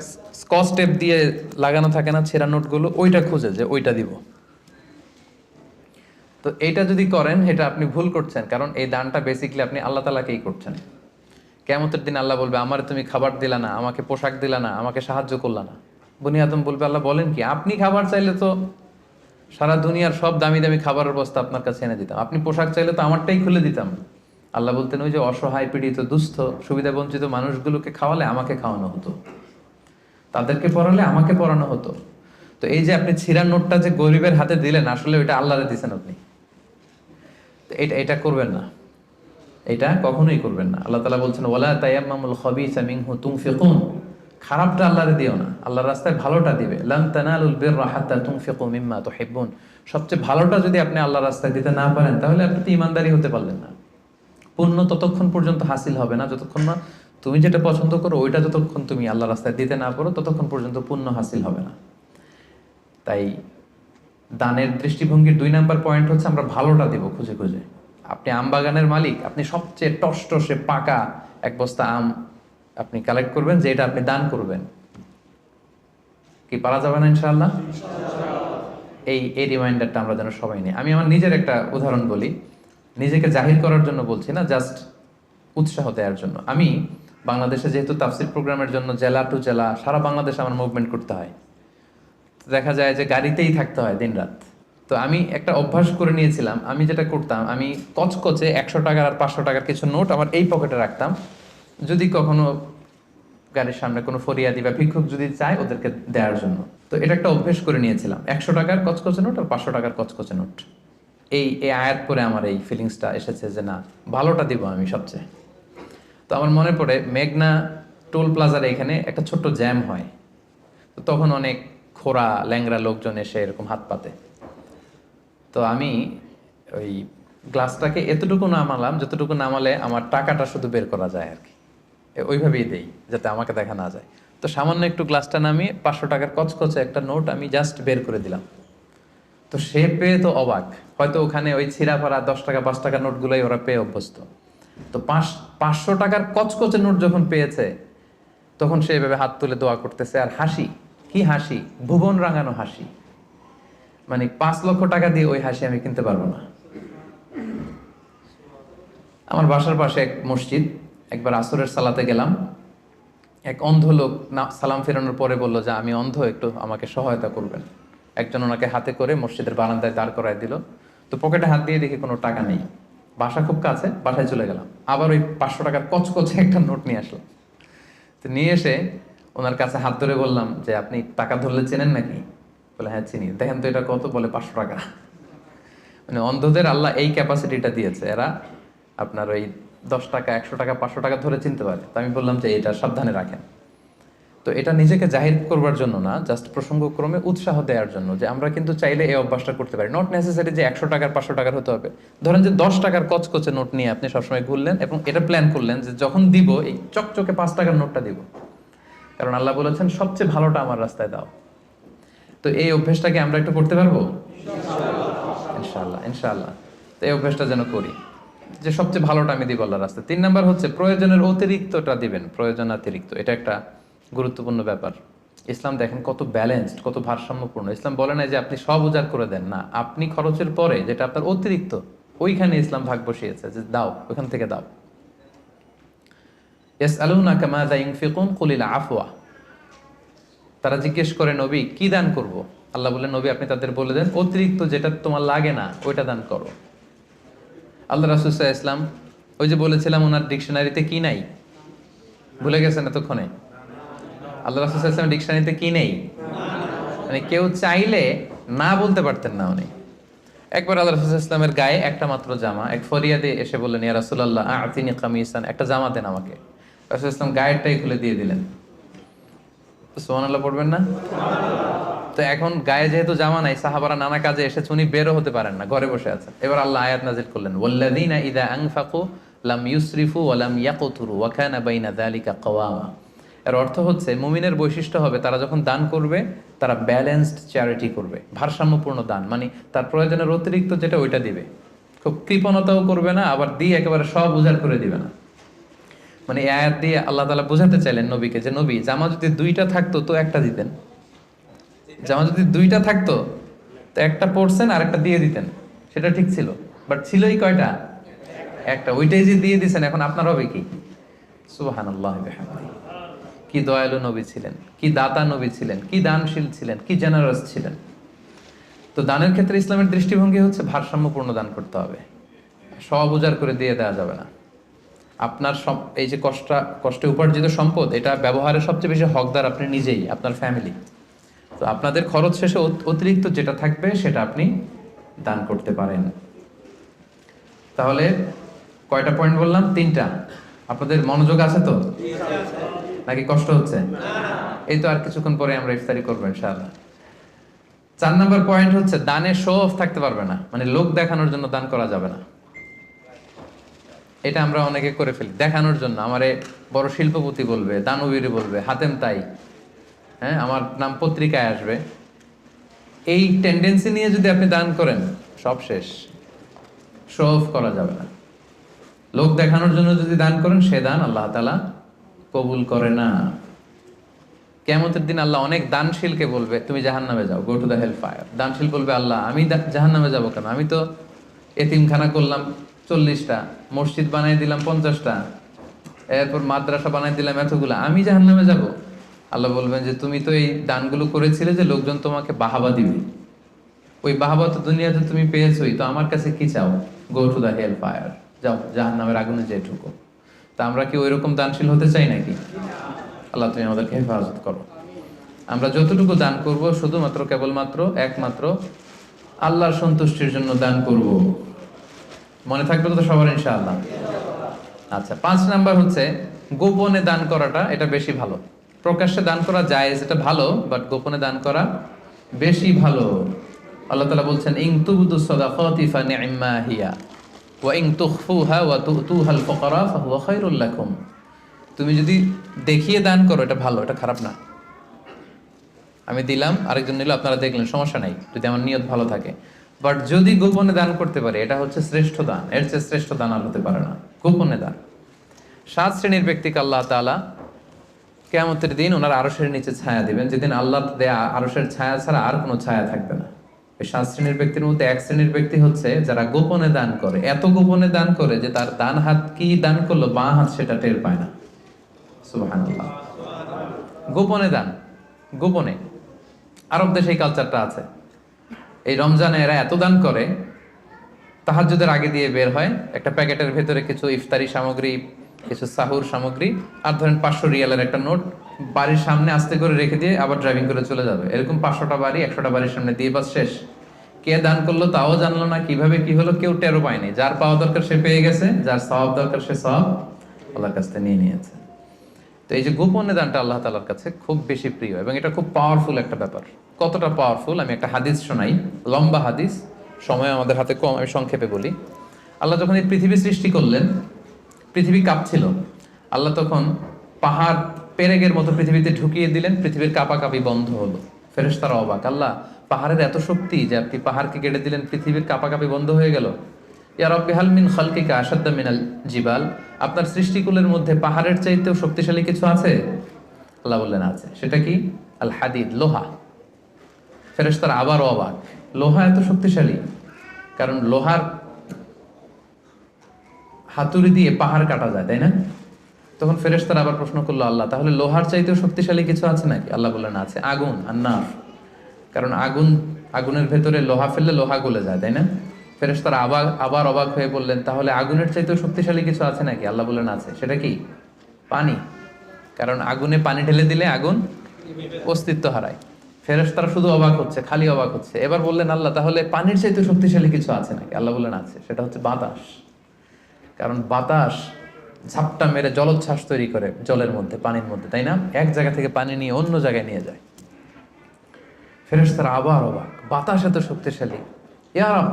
স্কচ টেপ দিয়ে লাগানো থাকে না ছেঁড়া নোটগুলো, ওইটা খুঁজে যে ওইটা দিব। তো এইটা যদি করেন এটা আপনি ভুল করছেন, কারণ এই দানটা বেসিক্যালি আপনি আল্লাহ তাআলাকেই করছেন। কিয়ামতের দিন আল্লাহ বলবে, আমার তুমি খাবার দিলা না, আমাকে পোশাক দিলা না, আমাকে সাহায্য করলা না। বনি আদম বলবে, আল্লাহ বলেন কি, আপনি খাবার চাইলে তো সারা দুনিয়ার সব দামি দামি খাবারের বস্তা আপনার কাছে এনে দিতাম, আপনি পোশাক চাইলে তো আমারটাই খুলে দিতাম। আল্লাহ বলতেন, ওই যে অসহায় পীড়িত দুস্থ সুবিধা বঞ্চিত মানুষগুলোকে খাওয়ালে আমাকে খাওয়ানো হতো, তাদেরকে পড়ালে আমাকে পড়ানো হতো। তো এই যে আপনি ছিঁড়া নোটটা যে গরিবের হাতে দিলেন, আসলে ওইটা আল্লাহরে দিছেন আপনি। তো এটা এটা করবেন না, এটা কখনোই করবেন না। আল্লাহ তাআলা বলছেন, ওয়ালা তায়াম্মামুল খাবিসা মিনহু তুনফিকুন, খারাপটা আল্লাহরে দিও না, আল্লাহর রাস্তায় ভালোটা দিবে। লান তানালুল বিররা হাত্তা তুনফিকু মিম্মা তুহিব্বুন, সবচেয়ে ভালোটা যদি আপনি আল্লাহর রাস্তায় দিতে না পারেন, তাহলে আপনি তো ঈমানদারি হতে পারলেন না। পুণ্য ততক্ষণ পর্যন্ত হাসিল হবে না যতক্ষণ না তুমি যেটা পছন্দ করো ওইটা যতক্ষণ তুমি আল্লাহর রাস্তায় দিতে না পারো, ততক্ষণ পর্যন্ত পুণ্য হাসিল হবে না। তাই দানের দৃষ্টিভঙ্গির 2 নাম্বার পয়েন্ট হচ্ছে আমরা ভালোটা দিব খুঁজে খুঁজে। আপনি আম বাগানের মালিক, আপনি সবচেয়ে টসটসে পাকা এক বস্তা আম আপনি কালেক্ট করবেন, যে এটা আপনি দান করবেন। কি পারা যাবে না ইনশাআল্লাহ? এই রিমাইন্ডারটা আমরা যেন সবাই নিই। আমি আমার নিজের একটা উদাহরণ বলি, নিজেকে জাহির করার জন্য বলছি না, জাস্ট উৎসাহ দেওয়ার জন্য। আমি বাংলাদেশে যেহেতু তাফসির প্রোগ্রামের জন্য জেলা টু জেলা সারা বাংলাদেশে আমার মুভমেন্ট করতে হয়, দেখা যায় যে গাড়িতেই থাকতে হয় দিনরাত। তো আমি একটা অভ্যাস করে নিয়েছিলাম, আমি যেটা করতাম, আমি কচকচে 100 টাকার আর 500 টাকার কিছু নোট আমার এই পকেটে রাখতাম। যদি কখনো গাড়ির সামনে কোনো ফরিয়াদি বা ভিক্ষুক যদি চায় ওদেরকে দেওয়ার জন্য, তো এটা একটা অভ্যেস করে নিয়েছিলাম, 100 টাকার কচকচে নোট আর 500 টাকার কচকচে নোট। এই এই আয়াত পরে আমার এই ফিলিংসটা এসেছে যে না, ভালোটা দিব আমি সবচেয়ে। তো আমার মনে পড়ে মেঘনা টোল প্লাজার এখানে একটা ছোট্ট জ্যাম হয়, তো তখন অনেক খোরা ল্যাংরা লোকজন এসে এরকম হাত পাতে। তো আমি ওই গ্লাসটাকে এতটুকু নামালাম যতটুকু নামালে আমার টাকাটা শুধু বের করা যায় আর কি, ওইভাবেই দেই যাতে আমাকে দেখা না যায়। তো সামান্য একটু গ্লাসটা নামিয়ে 500 টাকার কচকচে একটা নোট আমি জাস্ট বের করে দিলাম। তো সে পেয়ে তো অবাক, হয়তো ওখানে ওই ছিঁড়া ফাড়া 10 টাকা 5 টাকার নোটগুলোই ওরা পেয়ে অভ্যস্ত। তো 500 টাকার কচকচে নোট যখন পেয়েছে, তখন সে এভাবে হাত তুলে দোয়া করতেছে আর হাসি, কি হাসি, ভুবন রাঙানো হাসি। মানে 5 লক্ষ টাকা দিয়ে ওই হাসি আমি কিনতে পারবো না। আমার বাসার পাশে এক মসজিদ, একবার আসরের সালাতে গেলাম, এক অন্ধ লোক সালাম ফেরানোর পরে বললো যে আমি অন্ধ, একটু আমাকে সহায়তা করবেন। একজন ওনাকে হাতে করে মসজিদের বারান্দায় দাঁড় করায় দিল। তো পকেটে হাত দিয়ে দেখি কোনো টাকা নেই, বাসা খুব কাছে, বাসায় চলে গেলাম। আবার ওই 500 টাকার কচকচে একটা নোট নিয়ে আসলাম। তো নিয়ে এসে ওনার কাছে হাত ধরে বললাম যে আপনি টাকা ধরলে চেনেন নাকি? বলে হ্যাঁ চিনি। দেখেন তো এটা কত? বলে 500 টাকা। মানে অন্ধদের আল্লাহ এই ক্যাপাসিটিটা দিয়েছে, এরা আপনার ওই 10 টাকা 100 টাকা 500 টাকা ধরে চিনতে পারে। তো আমি বললাম যে এটা সাবধানে রাখেন। তো এটা নিজেকে জাহির করবার জন্য না, জাস্ট প্রসঙ্গক্রমে উৎসাহ দেওয়ার জন্য, যে আমরা কিন্তু চাইলে এই অভ্যাসটা করতে পারি। নট নেসেসারি যে 100 টাকার 500 টাকার হতে হবে। ধরেন যে 10 টাকার কচকচে নোট নিয়ে আপনি সবসময় ঘুরলেন এবং এটা প্ল্যান করলেন যে যখন দিব এই চকচকে 5 টাকার নোটটা দিব, কারণ আল্লাহ বলেছেন সবচেয়ে ভালোটা আমার রাস্তায় দাও। তো এই অভ্যেসটাকে আমরা একটু করতে পারবো ইনশাআল্লাহ, ইনশাআল্লাহ। তো এই অভ্যেসটা যেন করি যে সবচেয়ে ভালোটা আমি দিব আল্লাহর রাস্তায়। 3 নাম্বার হচ্ছে প্রয়োজনের অতিরিক্তটা দিবেন, প্রয়োজন অতিরিক্ত, এটা একটা গুরুত্বপূর্ণ ব্যাপার। ইসলাম দেখেন কত ব্যালেন্সড, কত ভারসাম্যপূর্ণ। ইসলাম বলে না যে আপনি সব উজাড় করে দেন, না, আপনি খরচের পরে যেটা আপনার অতিরিক্ত ওইখানে ইসলাম ভাগ বসিয়েছে যে দাও, ওইখান থেকে দাও। ইয়াসআলুনাকা মাযা ইউনফিকুন কুলিল আফওয়া, তারা জিজ্ঞেস করে নবী কি দান করব? আল্লাহ বলেন নবী আপনি তাদের বলে দেন অতিরিক্ত যেটা তোমার লাগে না ওইটা দান করো। আল্লাহ রাসূল সাল্লাল্লাহু আলাইহি ওয়াসাল্লাম, ওই যে বলেছিলাম ওনার ডিকশনারিতে কি নাই, ভুলে গেছেন এতক্ষণে? আল্লাহ রাসূল সাল্লাল্লাহু আলাইহি ওয়াসাল্লাম ডিকশনারিতে কি নেই? মানে কেউ চাইলে না বলতে পারতেন না উনি। একবার আল্লাহ রাসূল সাল্লাল্লাহু আলাইহি ওয়াসাল্লামের গায়ে একটা মাত্র জামা, এক ফরিয়াদি এসে বললেন ইয়া রাসূলুল্লাহ আ'তিনি কামিসান, একটা জামা দেন আমাকে। রাসূল সাল্লাল্লাহু আলাইহি ওয়াসাল্লাম গায়েরটাই খুলে দিয়ে দিলেন। সুবহানাল্লাহ পড়বেন না? তো এখন গায়ে যেহেতু জামা নাই, সাহাবারা নানা কাজে এসেছে, উনি বেরও হতে পারেন না, ঘরে বসে আছেন। এবার আল্লাহ আয়াত নাযিল করলেন ওয়াল্লাযীনা ইযা আনফাকু লাম ইউসরিফু ওয়া লাম ইয়াকতুরু ওয়া কানা বাইনা যালিকা কাওয়ামা। এর অর্থ হচ্ছে মুমিনের বৈশিষ্ট্য হবে তারা যখন দান করবে তারা ব্যালেন্সড চ্যারিটি করবে, ভারসাম্যপূর্ণ দান, মানে তার প্রয়োজনের অতিরিক্ত যেটা ওইটা দিবে। খুব কৃপণতাও করবে না, আবার দিয়ে একেবারে সব উজাড় করে দিবে না। মানে এই আয়াত দিয়ে আল্লাহ তাআলা বোঝাতে চাইলেন নবীকে যে নবী, জামা যদি দুইটা থাকতো তো একটা দিতেন, জামা যদি দুইটা থাকতো তো একটা পরছেন আর একটা দিয়ে দিতেন, সেটা ঠিক ছিল। বাট ছিলই কয়টা? একটা। ওইটাই যে দিয়ে দিছেন, এখন আপনার হবে কি? সুবহানাল্লাহ বিহামদিহি। কি দয়ালু নবী ছিলেন, কি দাতা নবী ছিলেন, কি দানশীল ছিলেন, কি জেনারাস ছিলেন। তো দানের ক্ষেত্রে ইসলামের দৃষ্টিভঙ্গি হচ্ছে ভারসাম্যপূর্ণ দান করতে হবে, সব উজাড় করে দিয়ে দেওয়া যাবে না। আপনার এই যে কষ্টে উপার্জিত সম্পদ, এটা ব্যবহারের সবচেয়ে বেশি হকদার আপনি নিজেই, আপনার ফ্যামিলি। তো আপনাদের খরচ শেষে অতিরিক্ত যেটা থাকবে সেটা আপনি দান করতে পারেন। তাহলে কয়টা পয়েন্ট বললাম? 3টা। আপনাদের মনোযোগ আছে তো, নাকি কষ্ট হচ্ছে? এই তো আর কিছুক্ষণ পরে আমরা ইফতারি করবো ইনশাআল্লাহ। 4 নাম্বার পয়েন্ট হচ্ছে দানে শো অফ থাকতে পারবে না, মানে লোক দেখানোর জন্য দান করা যাবে না। এটা আমরা অনেকে করে ফেলি দেখানোর জন্য। আমারে বড় শিল্পপতি বলবে, দানবীর বলবে, হাতেম তাই, হ্যাঁ আমার নাম পত্রিকায় আসবে। এই টেন্ডেন্সি নিয়ে যদি আপনি দান করেন, সব শেষ। শো অফ করা যাবে না। লোক দেখানোর জন্য যদি দান করেন, সে দান আল্লাহ তাআলা কবুল করে না। কিয়ামতের দিন আল্লাহ অনেক দানশীলকে বলবে তুমি জাহান্নামে যাও, go to the hell fire. দানশীল বলবে আল্লাহ আমি জাহান্নামে যাবো কেন? আমি তো এতিমখানা করলাম 40টা, মসজিদ বানাই দিলাম 50টা, এরপর মাদ্রাসা বানাই দিলাম এতগুলো, আমি জাহান্নামে যাব? আল্লাহ বলবেন যে তুমি তো এই দানগুলো করেছিলে যে লোকজন তোমাকে বাহাবা দিবে, ওই বাহাবা তো দুনিয়াতে তুমি পেয়েছোই, তো আমার কাছে কি চাও? Go to the hell fire, যাও জাহান্নামের আগুনে যেয়ে ঢুকো। তা আমরা কি ওইরকম দানশীল হতে চাই নাকি? আল্লাহ তুমি আমাদেরকে হেফাজত করো। আমরা যতটুকু দান করব শুধুমাত্র কেবলমাত্র একমাত্র আল্লাহর সন্তুষ্টির জন্য দান করব। মনে থাকবে তো সবার ইনশাআল্লাহ? আচ্ছা, 5 নাম্বার হচ্ছে গোপনে দান করাটা, এটা বেশি ভালো। প্রকাশ্যে দান করা জায়েজ, এটা ভালো, বাট গোপনে দান করা বেশি ভালো। আল্লাহ তাআলা বলছেন ইন তুবদু সাদাকাতি ফানি'মা হিয়া ওয়া ইন তুখফুহা ওয়া তুতুহাল ফুকারা ফাহুয়া খায়রুল লাকুম। তুমি যদি দেখিয়ে দান করো এটা ভালো, এটা খারাপ না। আমি দিলাম, আরেকজন নিল, আপনারা দেখলেন, সমস্যা নাই যদি আমার নিয়ত ভালো থাকে। বাট যদি গোপনে দান করতে পারে, এটা হচ্ছে শ্রেষ্ঠ দান। এর চেয়ে শ্রেষ্ঠ দান আর হতে পারে না, গোপনে দান। 7 শ্রেণীর ব্যক্তিকে আল্লাহ তাআলা কিয়ামতের দিন ওনার আরশের নিচে ছায়া দিবেন, যেদিন আল্লাহ দেয়া আরশের ছায়া ছাড়া আর কোনো ছায়া থাকবে না। এই 7 শ্রেণীর ব্যক্তির মধ্যে 1 শ্রেণীর ব্যক্তি হচ্ছে যারা গোপনে দান করে, এত গোপনে দান করে যে তার ডান হাত কি দান করলো, বাঁ হাত সেটা টের পায় না। সুবহানাল্লাহ। গোপনে দান, গোপনে। আরব দেশে এই কালচারটা আছে। এই রমজানে এরা এত দান করে, তাহাজ্জুদের আগে দিয়ে বের হয়, একটা প্যাকেটের ভেতরে কিছু ইফতারি সামগ্রী, কিছু সাহুর সামগ্রী, আর ধরেন 500 রিয়ালের একটা নোট বাড়ির সামনে আস্তে করে রেখে দিয়ে আবার ড্রাইভিং করে চলে যাবে। এরকম 500টা বাড়ি 100টা বাড়ির সামনে দিয়ে বাস শেষ। কে দান করলো তাও জানলো না, কিভাবে কি হলো কেউ টেরও পায়নি। যার পাওয়া দরকার সে পেয়ে গেছে, যার সওয়াব দরকার সে সওয়াব আল্লাহর কাছ থেকে নিয়ে নিয়েছে। তো এই যে গোপনে দানটা আল্লাহ তাআলার কাছে খুব বেশি প্রিয়, এবং এটা খুব পাওয়ারফুল একটা ব্যাপার। কতটা পাওয়ারফুল আমি একটা হাদিস শোনাই, লম্বা হাদিস, সময় আমাদের হাতে কম, আমি সংক্ষেপে বলি। আল্লাহ যখন এই পৃথিবী সৃষ্টি করলেন, পৃথিবী কাঁপছিল। আল্লাহ তখন পাহাড় পেরেকের মতো পৃথিবীতে ঢুকিয়ে দিলেন, পৃথিবীর কাঁপাকাঁপি বন্ধ হলো। ফেরেশতারা অবাক, আল্লাহ পাহাড়ের এত শক্তি যে আপনি পাহাড়কে কেটে দিলেন, পৃথিবীর কাঁপাকাঁপি বন্ধ হয়ে গেল। ইয়া রাব্বি হাল মিন খালকিকা আশাদ্দা মিনাল জিবাল, আপনার সৃষ্টিকুলের মধ্যে পাহাড়ের চাইতেও শক্তিশালী কিছু আছে? আল্লাহ বললেন আছে। সেটা কি? আল হাদিদ, লোহা। ফেরেশতারা আবার অবাক, লোহা এত শক্তিশালী? কারণ লোহার হাতুড়ি দিয়ে পাহাড় কাটা যায়, তাই না? তখন ফেরেশতারা আবার প্রশ্ন করলো, আল্লাহ তাহলে লোহার চাইতেও শক্তিশালী কিছু আছে নাকি? আল্লাহ বললেন আছে, আগুন, আন্নার। কারণ আগুনের ভেতরে লোহা ফেললে লোহা গলে যায়, তাই না? ফেরেশতারা আবার অবাক হয়ে বললেন, তাহলে আগুনের চাইতেও শক্তিশালী কিছু আছে নাকি? আল্লাহ বললেন আছে। সেটা কি? পানি। কারণ আগুনে পানি ঢেলে দিলে আগুন অস্তিত্ব হারায়। ফেরেশতারা শুধু অবাক হচ্ছে, খালি অবাক হচ্ছে। এবার বললেন, আল্লাহ তাহলে পানির চাইতেও শক্তিশালী কিছু আছে নাকি? আল্লাহ বললেন আছে। সেটা হচ্ছে বাতাস। কারণ বাতাস ঝাপটা মেরে জলোচ্ছ্বাস তৈরি করে জলের মধ্যে, পানির মধ্যে, তাই না? এক জায়গা থেকে পানি নিয়ে অন্য জায়গায় নিয়ে যায়। ফেরেশতারা আবার অবাক, বাতাস এত শক্তিশালী? ইয়া রাব,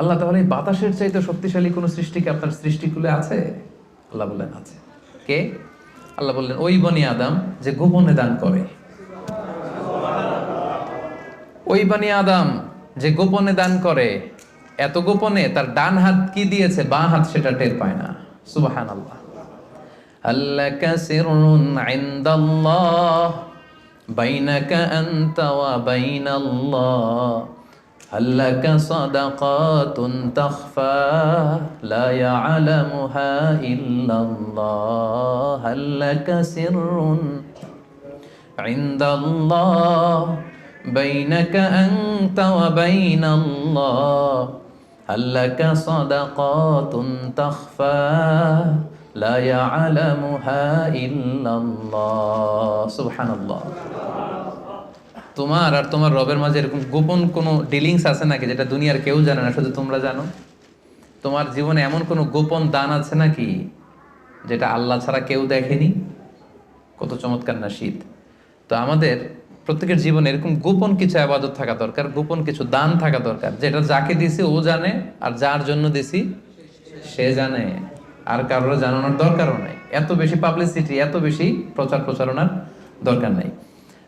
আল্লাহ তাহলে এই বাতাসের চাইতে শক্তিশালী কোনো সৃষ্টি কি আপনার সৃষ্টিকুলে আছে? আল্লাহ বললেন আছে। কে? আল্লাহ বললেন ওই বনি আদম যে গোপনে দান করে। ওই বনি আদম যে গোপনে দান করে, এত গোপনে তার ডান হাত কি দিয়েছে বাঁ হাত সেটা টের পায় না। সুবহানাল্লাহ। আল্লাকা সিররুন ইনদাল্লাহ বাইনাকা আনতা ওয়া বাইনাল্লাহ আল্লাকা সাদাকাতুন তাখফা লা ইয়ালামুহা ইল্লাল্লাহ আল্লাকা সিররুন ইনদাল্লাহ বাইনাকা আনতা ওয়া বাইনাল্লাহ আল্লাকা সাদাকাতুন তাখফা লা ইয়ালামুহা ইল্লাল্লাহ। সুবহানাল্লাহ। তোমার আর তোমার রবের মাঝে এরকম গোপন কোনো ডিলিংস আছে নাকি যেটা দুনিয়ার কেউ জানে না, শুধু তোমরা জানো? তোমার জীবনে এমন কোনো গোপন দান আছে নাকি যেটা আল্লাহ ছাড়া কেউ দেখেনি? কত চমৎকার না শীত! তো আমাদের প্রত্যেকের জীবনে এরকম গোপন কিছু ইবাদত থাকা দরকার, গোপন কিছু দান থাকা দরকার, যেটা যাকে দিছি ও জানে, আর যার জন্য দিছি সে জানে, আর কারোর জানানোর দরকারও নাই। এত বেশি পাবলিসিটি, এত বেশি প্রচার প্রচারণার দরকার নাই।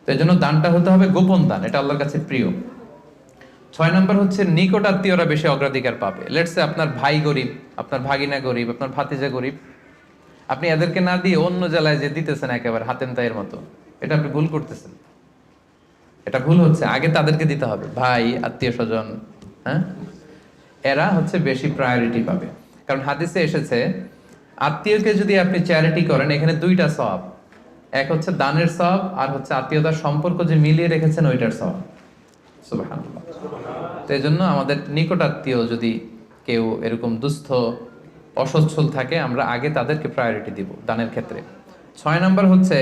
তো এই জন্য দানটা হতে হবে গোপন দান, এটা আল্লাহর কাছে প্রিয়। 6 নম্বর হচ্ছে নিকট আত্মীয়রা বেশি অগ্রাধিকার পাবে। লেটস সে আপনার ভাই গরিব, আপনার ভাগিনা গরিব, আপনার ভাতিজা গরিব, আপনি এদেরকে না দিয়ে অন্য জেলায় যে দিতেছেন একেবারে হাতেম তাইয়ের মতো, এটা আপনি ভুল করতেছেন। এটা ভুল হচ্ছে, আগে তাদেরকে দিতে হবে। ভাই, আত্মীয় স্বজন, হ্যাঁ, এরা হচ্ছে বেশি প্রায়োরিটি পাবে। কারণ হাদিসে এসেছে আত্মীয়কে যদি আপনি চ্যারিটি করেন, এখানে দুইটা সওয়াব, এক হচ্ছে দানের সওয়াব, আর হচ্ছে আত্মীয়তার সম্পর্ক যে মিলিয়ে রেখেছেন ওইটার সওয়াব। সুবহানাল্লাহ। তো এই জন্য আমাদের নিকট আত্মীয় যদি কেউ এরকম দুস্থ অসচ্ছল থাকে, আমরা আগে তাদেরকে প্রায়োরিটি দিব দানের ক্ষেত্রে। 6 নম্বর হচ্ছে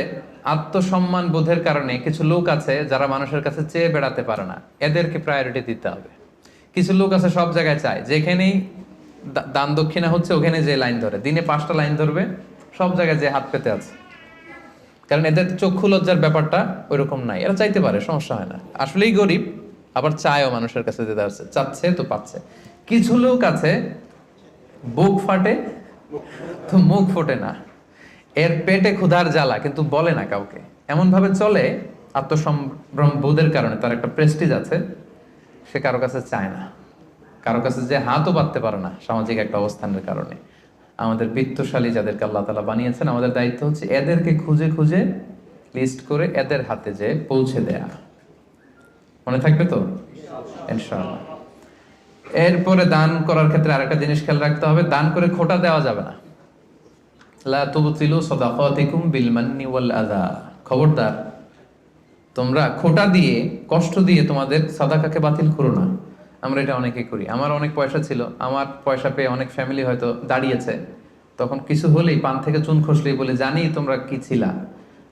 আত্মসম্মান বোধের কারণে কিছু লোক আছে যারা মানুষের কাছে চেয়ে বেড়াতে পারে না, এদেরকে প্রায়োরিটি দিতে হবে। কিছু লোক আছে সব জায়গায় চায়, যেখানেই দান দক্ষিণা হচ্ছে ওখানে যে লাইন ধরে, দিনে 5টা লাইন ধরবে, সব জায়গায় যে হাত পেতে আছে। কারণ এদের চক্ষু লজ্জার ব্যাপারটা ওইরকম নাই, এরা চাইতে পারে, সমস্যা হয় না, আসলেই গরিব, আবার চায়ও মানুষের কাছে দিতে আসছে, চাচ্ছে তো পাচ্ছে। কিছু লোক আছে বুক ফাটে তো মুখ ফোটে না, এর পেটে ক্ষুধার জ্বালা কিন্তু বলে না কাউকে, এমন ভাবে চলে আত্মসম্ভ্রম বোধের কারণে, তার একটা প্রেস্টিজ আছে, সে কারো কাছে চায় না, কারো কাছে যে হাতও পাততে পারে না সামাজিক একটা অবস্থানের কারণে। আমাদের বিত্তশালী যাদেরকে আল্লাহ তাআলা বানিয়েছেন, আমাদের দায়িত্ব হচ্ছে এদেরকে খুঁজে খুঁজে লিস্ট করে এদের হাতে যে পৌঁছে দেয়া। মনে থাকবে তো ইনশাআল্লাহ। এরপরে দান করার ক্ষেত্রে আরেকটা জিনিস খেয়াল রাখতে হবে, দান করে খোটা দেওয়া যাবে না। লা তুবতিলু সাদাকাতিকুম বিল মান্নি ওয়াল আযা। খবরদার, তোমরা খোটা দিয়ে, কষ্ট দিয়ে তোমাদের সাদাকাকে বাতিল করো না। আমরা এটা অনেকে করি। আমার অনেক পয়সা ছিল, আমার পয়সা পেয়ে অনেক ফ্যামিলি হয়তো দাঁড়িয়েছে, তখন কিছু হলেই পান থেকে চুন খসলেই বলে, জানি তোমরা কি ছিলা,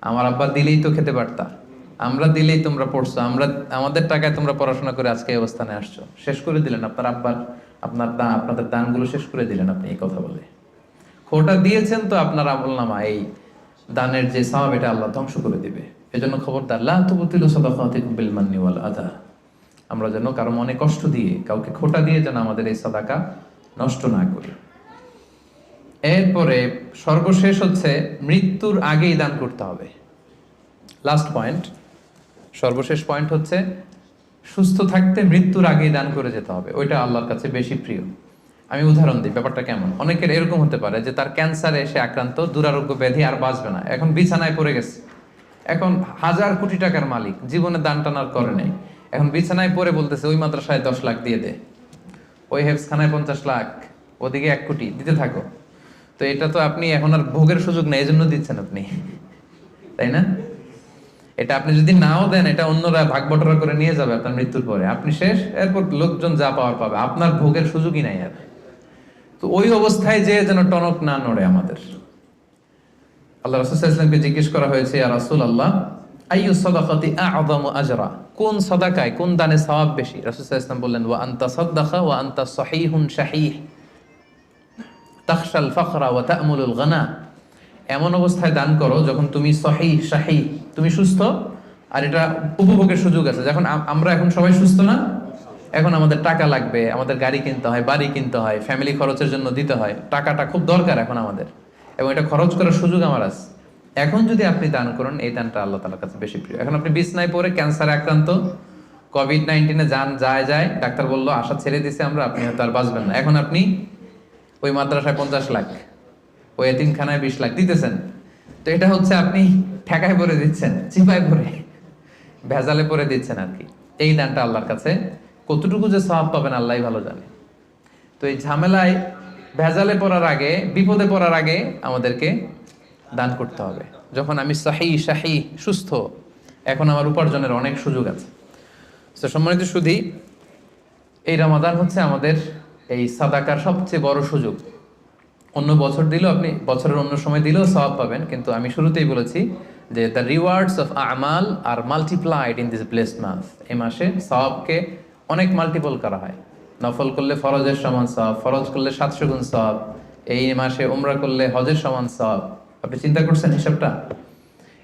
আমার আব্বা দিলেই তো খেতে পারতা, আমরা দিলেই তোমরা পড়ছো, আমাদের টাকায় তোমরা পড়াশোনা করে আজকে এই অবস্থানে আসছো, শেষ করে দিলেন আপনার আব্বার, আপনাদের দানগুলো শেষ করে দিলেন আপনি এই কথা বলে। খোটা দিয়েছেন তো আপনার আমলনামা, এই দানের যে সওয়াব, এটা আল্লাহ ধ্বংস করে দিবে। এজন্য খবরদার, লা তুবতিলু সাদাকাতিকুম বিল মান্নি ওয়াল আযা। আমরা যেন কারো মনে কষ্ট দিয়ে, কাউকে খোটা দিয়ে যেন আমাদের এই সাদাকা নষ্ট না করি। এরপরে সর্বশেষ হচ্ছে মৃত্যুর আগেই দান করতে হবে। লাস্ট পয়েন্ট, সর্বশেষ পয়েন্ট হচ্ছে সুস্থ থাকতে মৃত্যুর আগেই দান করে যেতে হবে, ওইটা আল্লাহর কাছে বেশি প্রিয়। আমি উদাহরণ দিই, ব্যাপারটা কেমন। অনেকের এরকম হতে পারে যে তার ক্যান্সারে সে আক্রান্ত, দুরারোগ্য ব্যাধি, আর বাঁচবে না, এখন বিছানায় পড়ে গেছে, এখন 1000 কোটি টাকার মালিক, জীবনে দান টানার করে নেই, এখন বিছানায় পড়ে বলতেছে ওই মাদ্রাসায় 10 লাখ দিয়ে দে, ওই হেফজখানায় 50 লাখ, ওদিকে 1 কোটি দিতে থাকো। তো এটা তো আপনি এখন আর ভোগের সুযোগ নেই, এই জন্য দিচ্ছেন আপনি, তাই না? এটা আপনি যদি নাও দেন, এটা অন্যরা ভাগ বটরা করে নিয়ে যাবে আপনার মৃত্যুর পরে, আপনি শেষ, এরপর লোকজন যা পাওয়ার পাবে, আপনার ভোগের সুযোগই নাই আর। তো ওই অবস্থায় যে যেন টনক না নড়ে আমাদের। আল্লাহ রাসূল সাল্লাল্লাহু আলাইহি ওয়াসাল্লামকে জিজ্ঞেস করা হয়েছে, ইয়া রাসূলুল্লাহ আইয়ু সাদাকাতি আ'যামু আজরা, কোন সাদাকায়, কোন দানে সওয়াব বেশি? রাসূল সাল্লাল্লাহু আলাইহি ওয়াসাল্লাম বললেন, ওয়া আনতা সাদাকা ওয়া আনতা সহিহুন শাহীহ তাখশাল ফাকরা ওয়া তা'মুলুল গানা। এমন অবস্থায় দান করো যখন তুমি সহিহ শাহীহ, তুমি সুস্থ আর এটা উপভোগের সুযোগ আছে। যখন আমরা এখন সবাই সুস্থ না, এখন আমাদের টাকা লাগবে, আমাদের গাড়ি কিনতে হয়, বাড়ি কিনতে হয়, ফ্যামিলি খরচের জন্য দিতে হয়, টাকাটা খুব দরকার এখন আমাদের, এবং এটা খরচ করার সুযোগ আমার আছে। এখন যদি আপনি দান করেন, এই দানটা আল্লাহ তাআলার কাছে বেশি প্রিয়। এখন আপনি বিছনায় পড়ে ক্যান্সারে আক্রান্ত, কোভিড-19 যান যায় ডাক্তার বলল আশা ছেড়ে দিছে আমরা, আপনি হয়তো আর বাঁচবেন না। এখন আপনি ওই মাদ্রাসায় 50 লাখ, ওই এতিমখানায় 20 লাখ দিতেছেন। তো এটা হচ্ছে আপনি ঠেকায় পরে দিচ্ছেন, চিপায় পরে, ভেজালে পরে দিচ্ছেন আর কি। এই দানটা আল্লাহর কাছে কতটুকু যে সওয়াব পাবেন আল্লাহই ভালো জানে। তো এই ঝামেলায় ভেজালে পড়ার আগে, বিপদে পড়ার আগে আমাদেরকে দান করতে হবে। যখন আমি শাহী সুস্থ, এখন আমার উপার্জনের অনেক সুযোগ আছে। তো সম্মানিত সুধী, এই রমাদান হচ্ছে আমাদের এই সাদাকার সবচেয়ে বড় সুযোগ। অন্য বছর দিলেও আপনি বছরের অন্য সময় দিলেও সওয়াব পাবেন, কিন্তু আমি শুরুতেই বলেছি যে দ্য রিওয়ার্ডস অফ আমাল are multiplied in this blessed month. এই মাসে সওয়াবকে অনেক মাল্টিপল করা হয়। নফল করলে ফরজের সমান সওয়াব, ফরজ করলে 700 গুণ সওয়াব, এই মাসে উমরা করলে হজের সমান সওয়াব। আপনি চিন্তা করছেন হিসাবটা?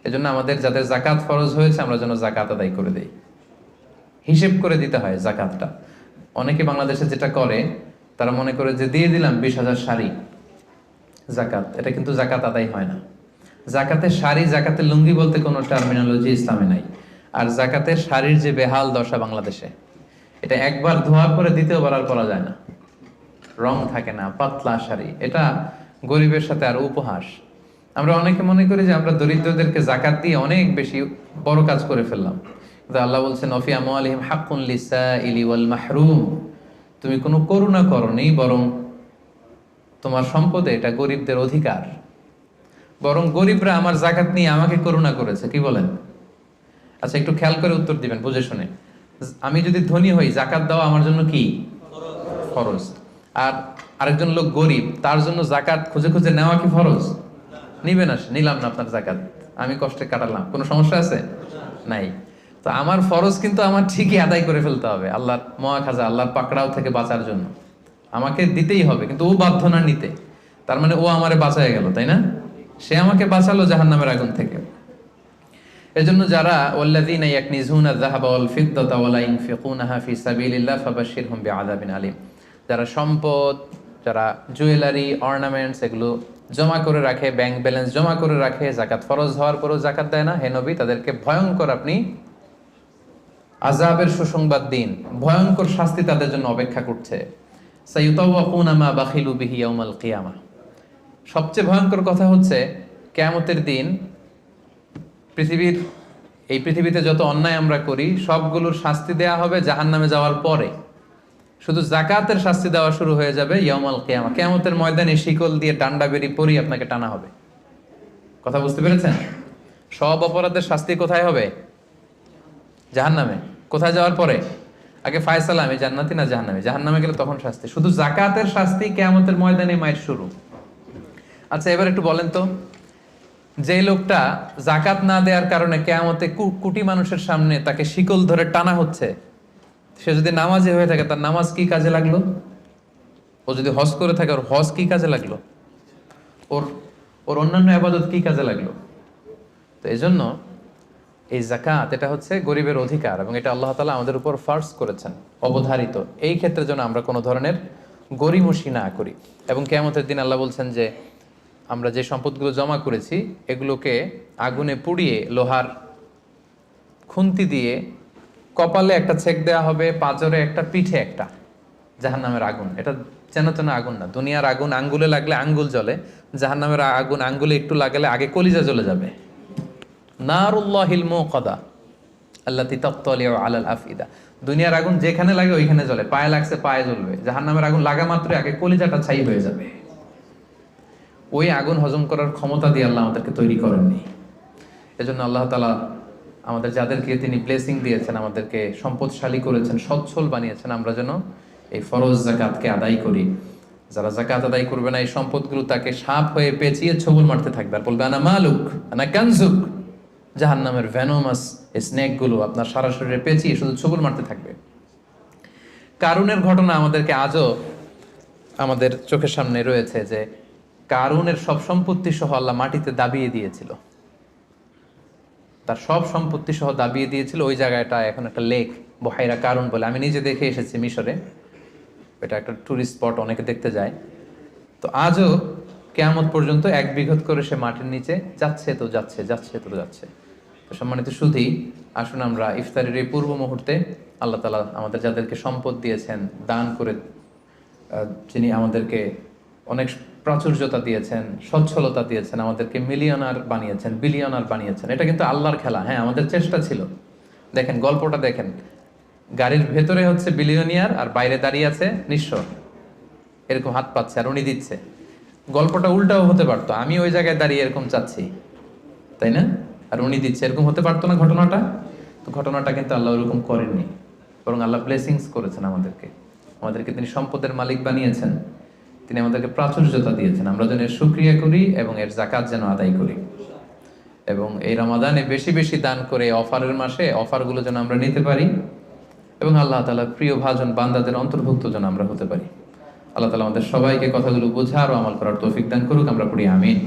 এজন্য আমাদের যাদের জাকাত ফরজ হয়েছে আমরা যেন জাকাত আদায় করে দেই। হিসেব করে দিতে হয় জাকাতটা। অনেকে বাংলাদেশে যেটা করে, তারা মনে করে যে দিয়ে দিলাম 20,000 শাড়ি জাকাত, এটা কিন্তু জাকাত আদায় হয় না। জাকাতের শাড়ি, জাকাতের লুঙ্গি বলতে কোনো টার্মিনোলজি ইসলামে নাই। আর জাকাতের শাড়ির যে বেহাল দশা বাংলাদেশে, এটা একবার ধোয়ার পরে দ্বিতীয়বার আর পরা যায় না, রং থাকে না, পাতলা শাড়ি। এটা গরিবের সাথে আর উপহাস। আমরা অনেকে মনে করি যে আমরা দরিদ্রদেরকে জাকাত দিয়ে অনেক বেশি বড় কাজ করে ফেললাম, কিন্তু আল্লাহ বলছেন ওয়া আমওয়ালিহিম হাক্কুন লিসাইলি ওয়াল মাহরুম। তুমি কোনো করুণা করনি, বরং তোমার সম্পদে এটা গরিবদের অধিকার। বরং গরিবরা আমার জাকাত নিয়ে আমাকে করুণা করেছে। কি বলেন? আচ্ছা, একটু খেয়াল করে উত্তর দিবেন বুঝে শুনে। আমি যদি ধনী হই, জাকাত দেওয়া আমার জন্য কি ফরজ? আর আরেকজন লোক গরিব, তার জন্য জাকাত খুঁজে খুঁজে নেওয়া কি ফরজ? নিবে না, নিলাম না আপনার জাকাত, আমি কষ্টে কাটালাম, কোনো সমস্যা আছে? নাই। তো আমার ফরজ কিন্তু আমার ঠিকই আদায় করে ফেলতে হবে, আল্লাহর মহাখাজা, আল্লাহর পাকড়াও থেকে বাঁচার জন্য আমাকে দিতেই হবে। কিন্তু ও বাধ্য না নিতে, তার মানে ও আমারে বাঁচায় গেল, তাই না? সে আমাকে বাঁচালো জাহান্নামের আগুন থেকে। এজন্য যারা ওয়াল্লাযীনা ইয়াকনিজুনা আয-যাহাবা ওয়াল ফিদ্দাতা ওয়া লা ইউনফিকুনাহা ফি সাবিলিল্লাহ ফাবাশশিরহুম বিআযাবিন আলীম। যারা সম্পদ, যারা জুয়েলারি, অর্নামেন্টস এগুলো জমা করে রাখে, ব্যাংক ব্যালেন্স জমা করে রাখে, যাকাত ফরজ হওয়ার পরেও যাকাত দেয় না, হে নবী তাদেরকে ভয়ঙ্কর আপনি আযাবের সুসংবাদ দিন, ভয়ঙ্কর শাস্তি তাদের জন্য অপেক্ষা করছে। সাইয়ুতাওয়াকুনা মা বাখিলু বিহি ইয়াউমাল কিয়ামাহ। সবচেয়ে ভয়ঙ্কর কথা হচ্ছে কিয়ামতের দিন এই পৃথিবীতে যত অন্যায় আমরা করি সবগুলোর শাস্তি দেয়া হবে জাহান্নামে যাওয়ার পরে। শুধু জাকাতের শাস্তি দেওয়া শুরু হয়ে যাবে ইয়াউমাল কিয়ামা। কিয়ামতের ময়দানে শিকল দিয়ে ডান্ডা বেরি পরি আপনাকে টানা হবে। কথা বুঝতে পেরেছেন? সব অপরাধের শাস্তি কোথায় হবে? জাহান্নামে। কোথায় যাওয়ার পরে? আগে ফায়সালা, আমি জান্নাতি না জাহান্নামে। জাহান্নামে গেলে তখন শাস্তি। শুধু জাকাতের শাস্তি কিয়ামতের ময়দানে মায়ের শুরু। আচ্ছা, এবার একটু বলেন তো, যে লোকটা জাকাত না দেওয়ার কারণে কিয়ামতে কোটি মানুষের সামনে তাকে শিকল ধরে টানা হচ্ছে, সে যদি নামাজি হয়ে থাকে তার নামাজ কি কাজে লাগলো? ও যদি হজ করে থাকে ওর হজ কি কাজে লাগলো? ওর অন্যান্য ইবাদত কি কাজে লাগলো? তো এই জন্য এই যাকাত এটা হচ্ছে গরিবের অধিকার, এবং এটা আল্লাহ তাআলা আমাদের উপর ফার্জ করেছেন, অবধারিত। এই ক্ষেত্রে যেন আমরা কোনো ধরনের গরিমসি না করি। এবং কিয়ামতের দিন আল্লাহ বলছেন যে আমরা যে সম্পদগুলো জমা করেছি এগুলোকে আগুনে পুড়িয়ে লোহার খুন্তি দিয়ে কপালে একটা ছেক দেওয়া হবে, পাঁজরে একটা, পিঠে একটা। জাহান্নামের আগুন এটা চেনা আগুন না। দুনিয়ার আগুন আঙ্গুলে লাগলে আঙ্গুল জ্বলে, জাহান্নামের আগুন আঙ্গুলে একটু লাগলে আগে কলিজা জ্বলে যাবে। নারুল্লাহিল মুকাদা আল্লাতী তাত্তালিউ আলাল আফইদা। দুনিয়ার আগুন যেখানে লাগে ওইখানে জ্বলে, পায়ে লাগছে পায়ে জ্বলবে। জাহান্নামের আগুন লাগা মাত্রই আগে কলিজাটা ছাই হয়ে যাবে। ওই আগুন হজম করার ক্ষমতা দিয়ে আল্লাহ আমাদেরকে তৈরি করেননি। এজন্য আল্লাহ তাআলা আমাদের যাদেরকে তিনি ব্লেসিং দিয়েছেন, আমাদেরকে সম্পদশালী করেছেন, সচ্ছল বানিয়েছেন, আমরা যেন এই ফরজ যাকাতকে আদায় করি। যারা যাকাত আদায় করবে না, এই সম্পদগুলো তাকে সাপ হয়ে পেঁচিয়ে ছবল মারতে থাকবে আর বলবে আনা মালুক আনা কানজুক। জাহান্নামের ভেনোমাস এই স্নেকগুলো আপনার সারা শরীরে পেঁচিয়ে শুধু ছবল মারতে থাকবে। কারুনের ঘটনা আমাদেরকে আজও আমাদের চোখের সামনে রয়েছে, যে কারুনের সব সম্পত্তি সহ আল্লাহ মাটিতে দাবিয়ে দিয়েছিল। তার সব সম্পত্তি সহ দাবিয়ে দিয়েছিল। ওই জায়গাটা এখন একটা লেক, বহাইরা কারুন বলে। আমি নিজে দেখে এসেছি মিশরে, এটা একটা টুরিস্ট স্পট, অনেকে দেখতে যায়। তো আজও কিয়ামত পর্যন্ত 1 বিঘত করে সে মাটির নিচে যাচ্ছে তো যাচ্ছে, যাচ্ছে তো যাচ্ছে। তো সম্মানিত সুধী, আসুন আমরা ইফতারের এই পূর্ব মুহূর্তে আল্লাহ তাআলা আমাদের যাদেরকে সম্পদ দিয়েছেন, দান করে যিনি আমাদেরকে অনেক প্রাচুর্যতা দিয়েছেন, সচ্ছলতা দিয়েছেন, আমাদেরকে মিলিয়নার বানিয়েছেন, বিলিয়নার বানিয়েছেন, এটা কিন্তু আল্লাহর খেলা। হ্যাঁ, আমাদের চেষ্টা ছিল। দেখেন গল্পটা দেখেন, গাড়ির ভেতরে হচ্ছে বিলিয়নিয়ার আর বাইরে দাঁড়িয়ে আছে নিঃস্ব, এরকম হাত পাচ্ছে আর উনি দিচ্ছে। গল্পটা উল্টাও হতে পারতো, আমি ওই জায়গায় দাঁড়িয়ে এরকম চাচ্ছি, তাই না? আর উনি দিচ্ছে, এরকম হতে পারতো না ঘটনাটা? তো ঘটনাটা কিন্তু আল্লাহ ওরকম করেননি, বরং আল্লাহ ব্লেসিংস করেছেন আমাদেরকে। আমাদেরকে তিনি সম্পদের মালিক বানিয়েছেন, তিনি আমাদেরকে প্রাচুর্যতা দিয়েছেন। আমরা যেন এর শুকরিয়া করি এবং এর জাকাত যেন আদায় করি, এবং এই রমাদানে বেশি বেশি দান করে অফারের মাসে অফারগুলো যেন আমরা নিতে পারি, এবং আল্লাহ তাআলার প্রিয় ভাজন বান্দাদের অন্তর্ভুক্ত যেন আমরা হতে পারি। আল্লাহ তাআলা আমাদের সবাইকে কথাগুলো বোঝার ও আমল করার তৌফিক দান করুক। আমরা পড়ি আমিন।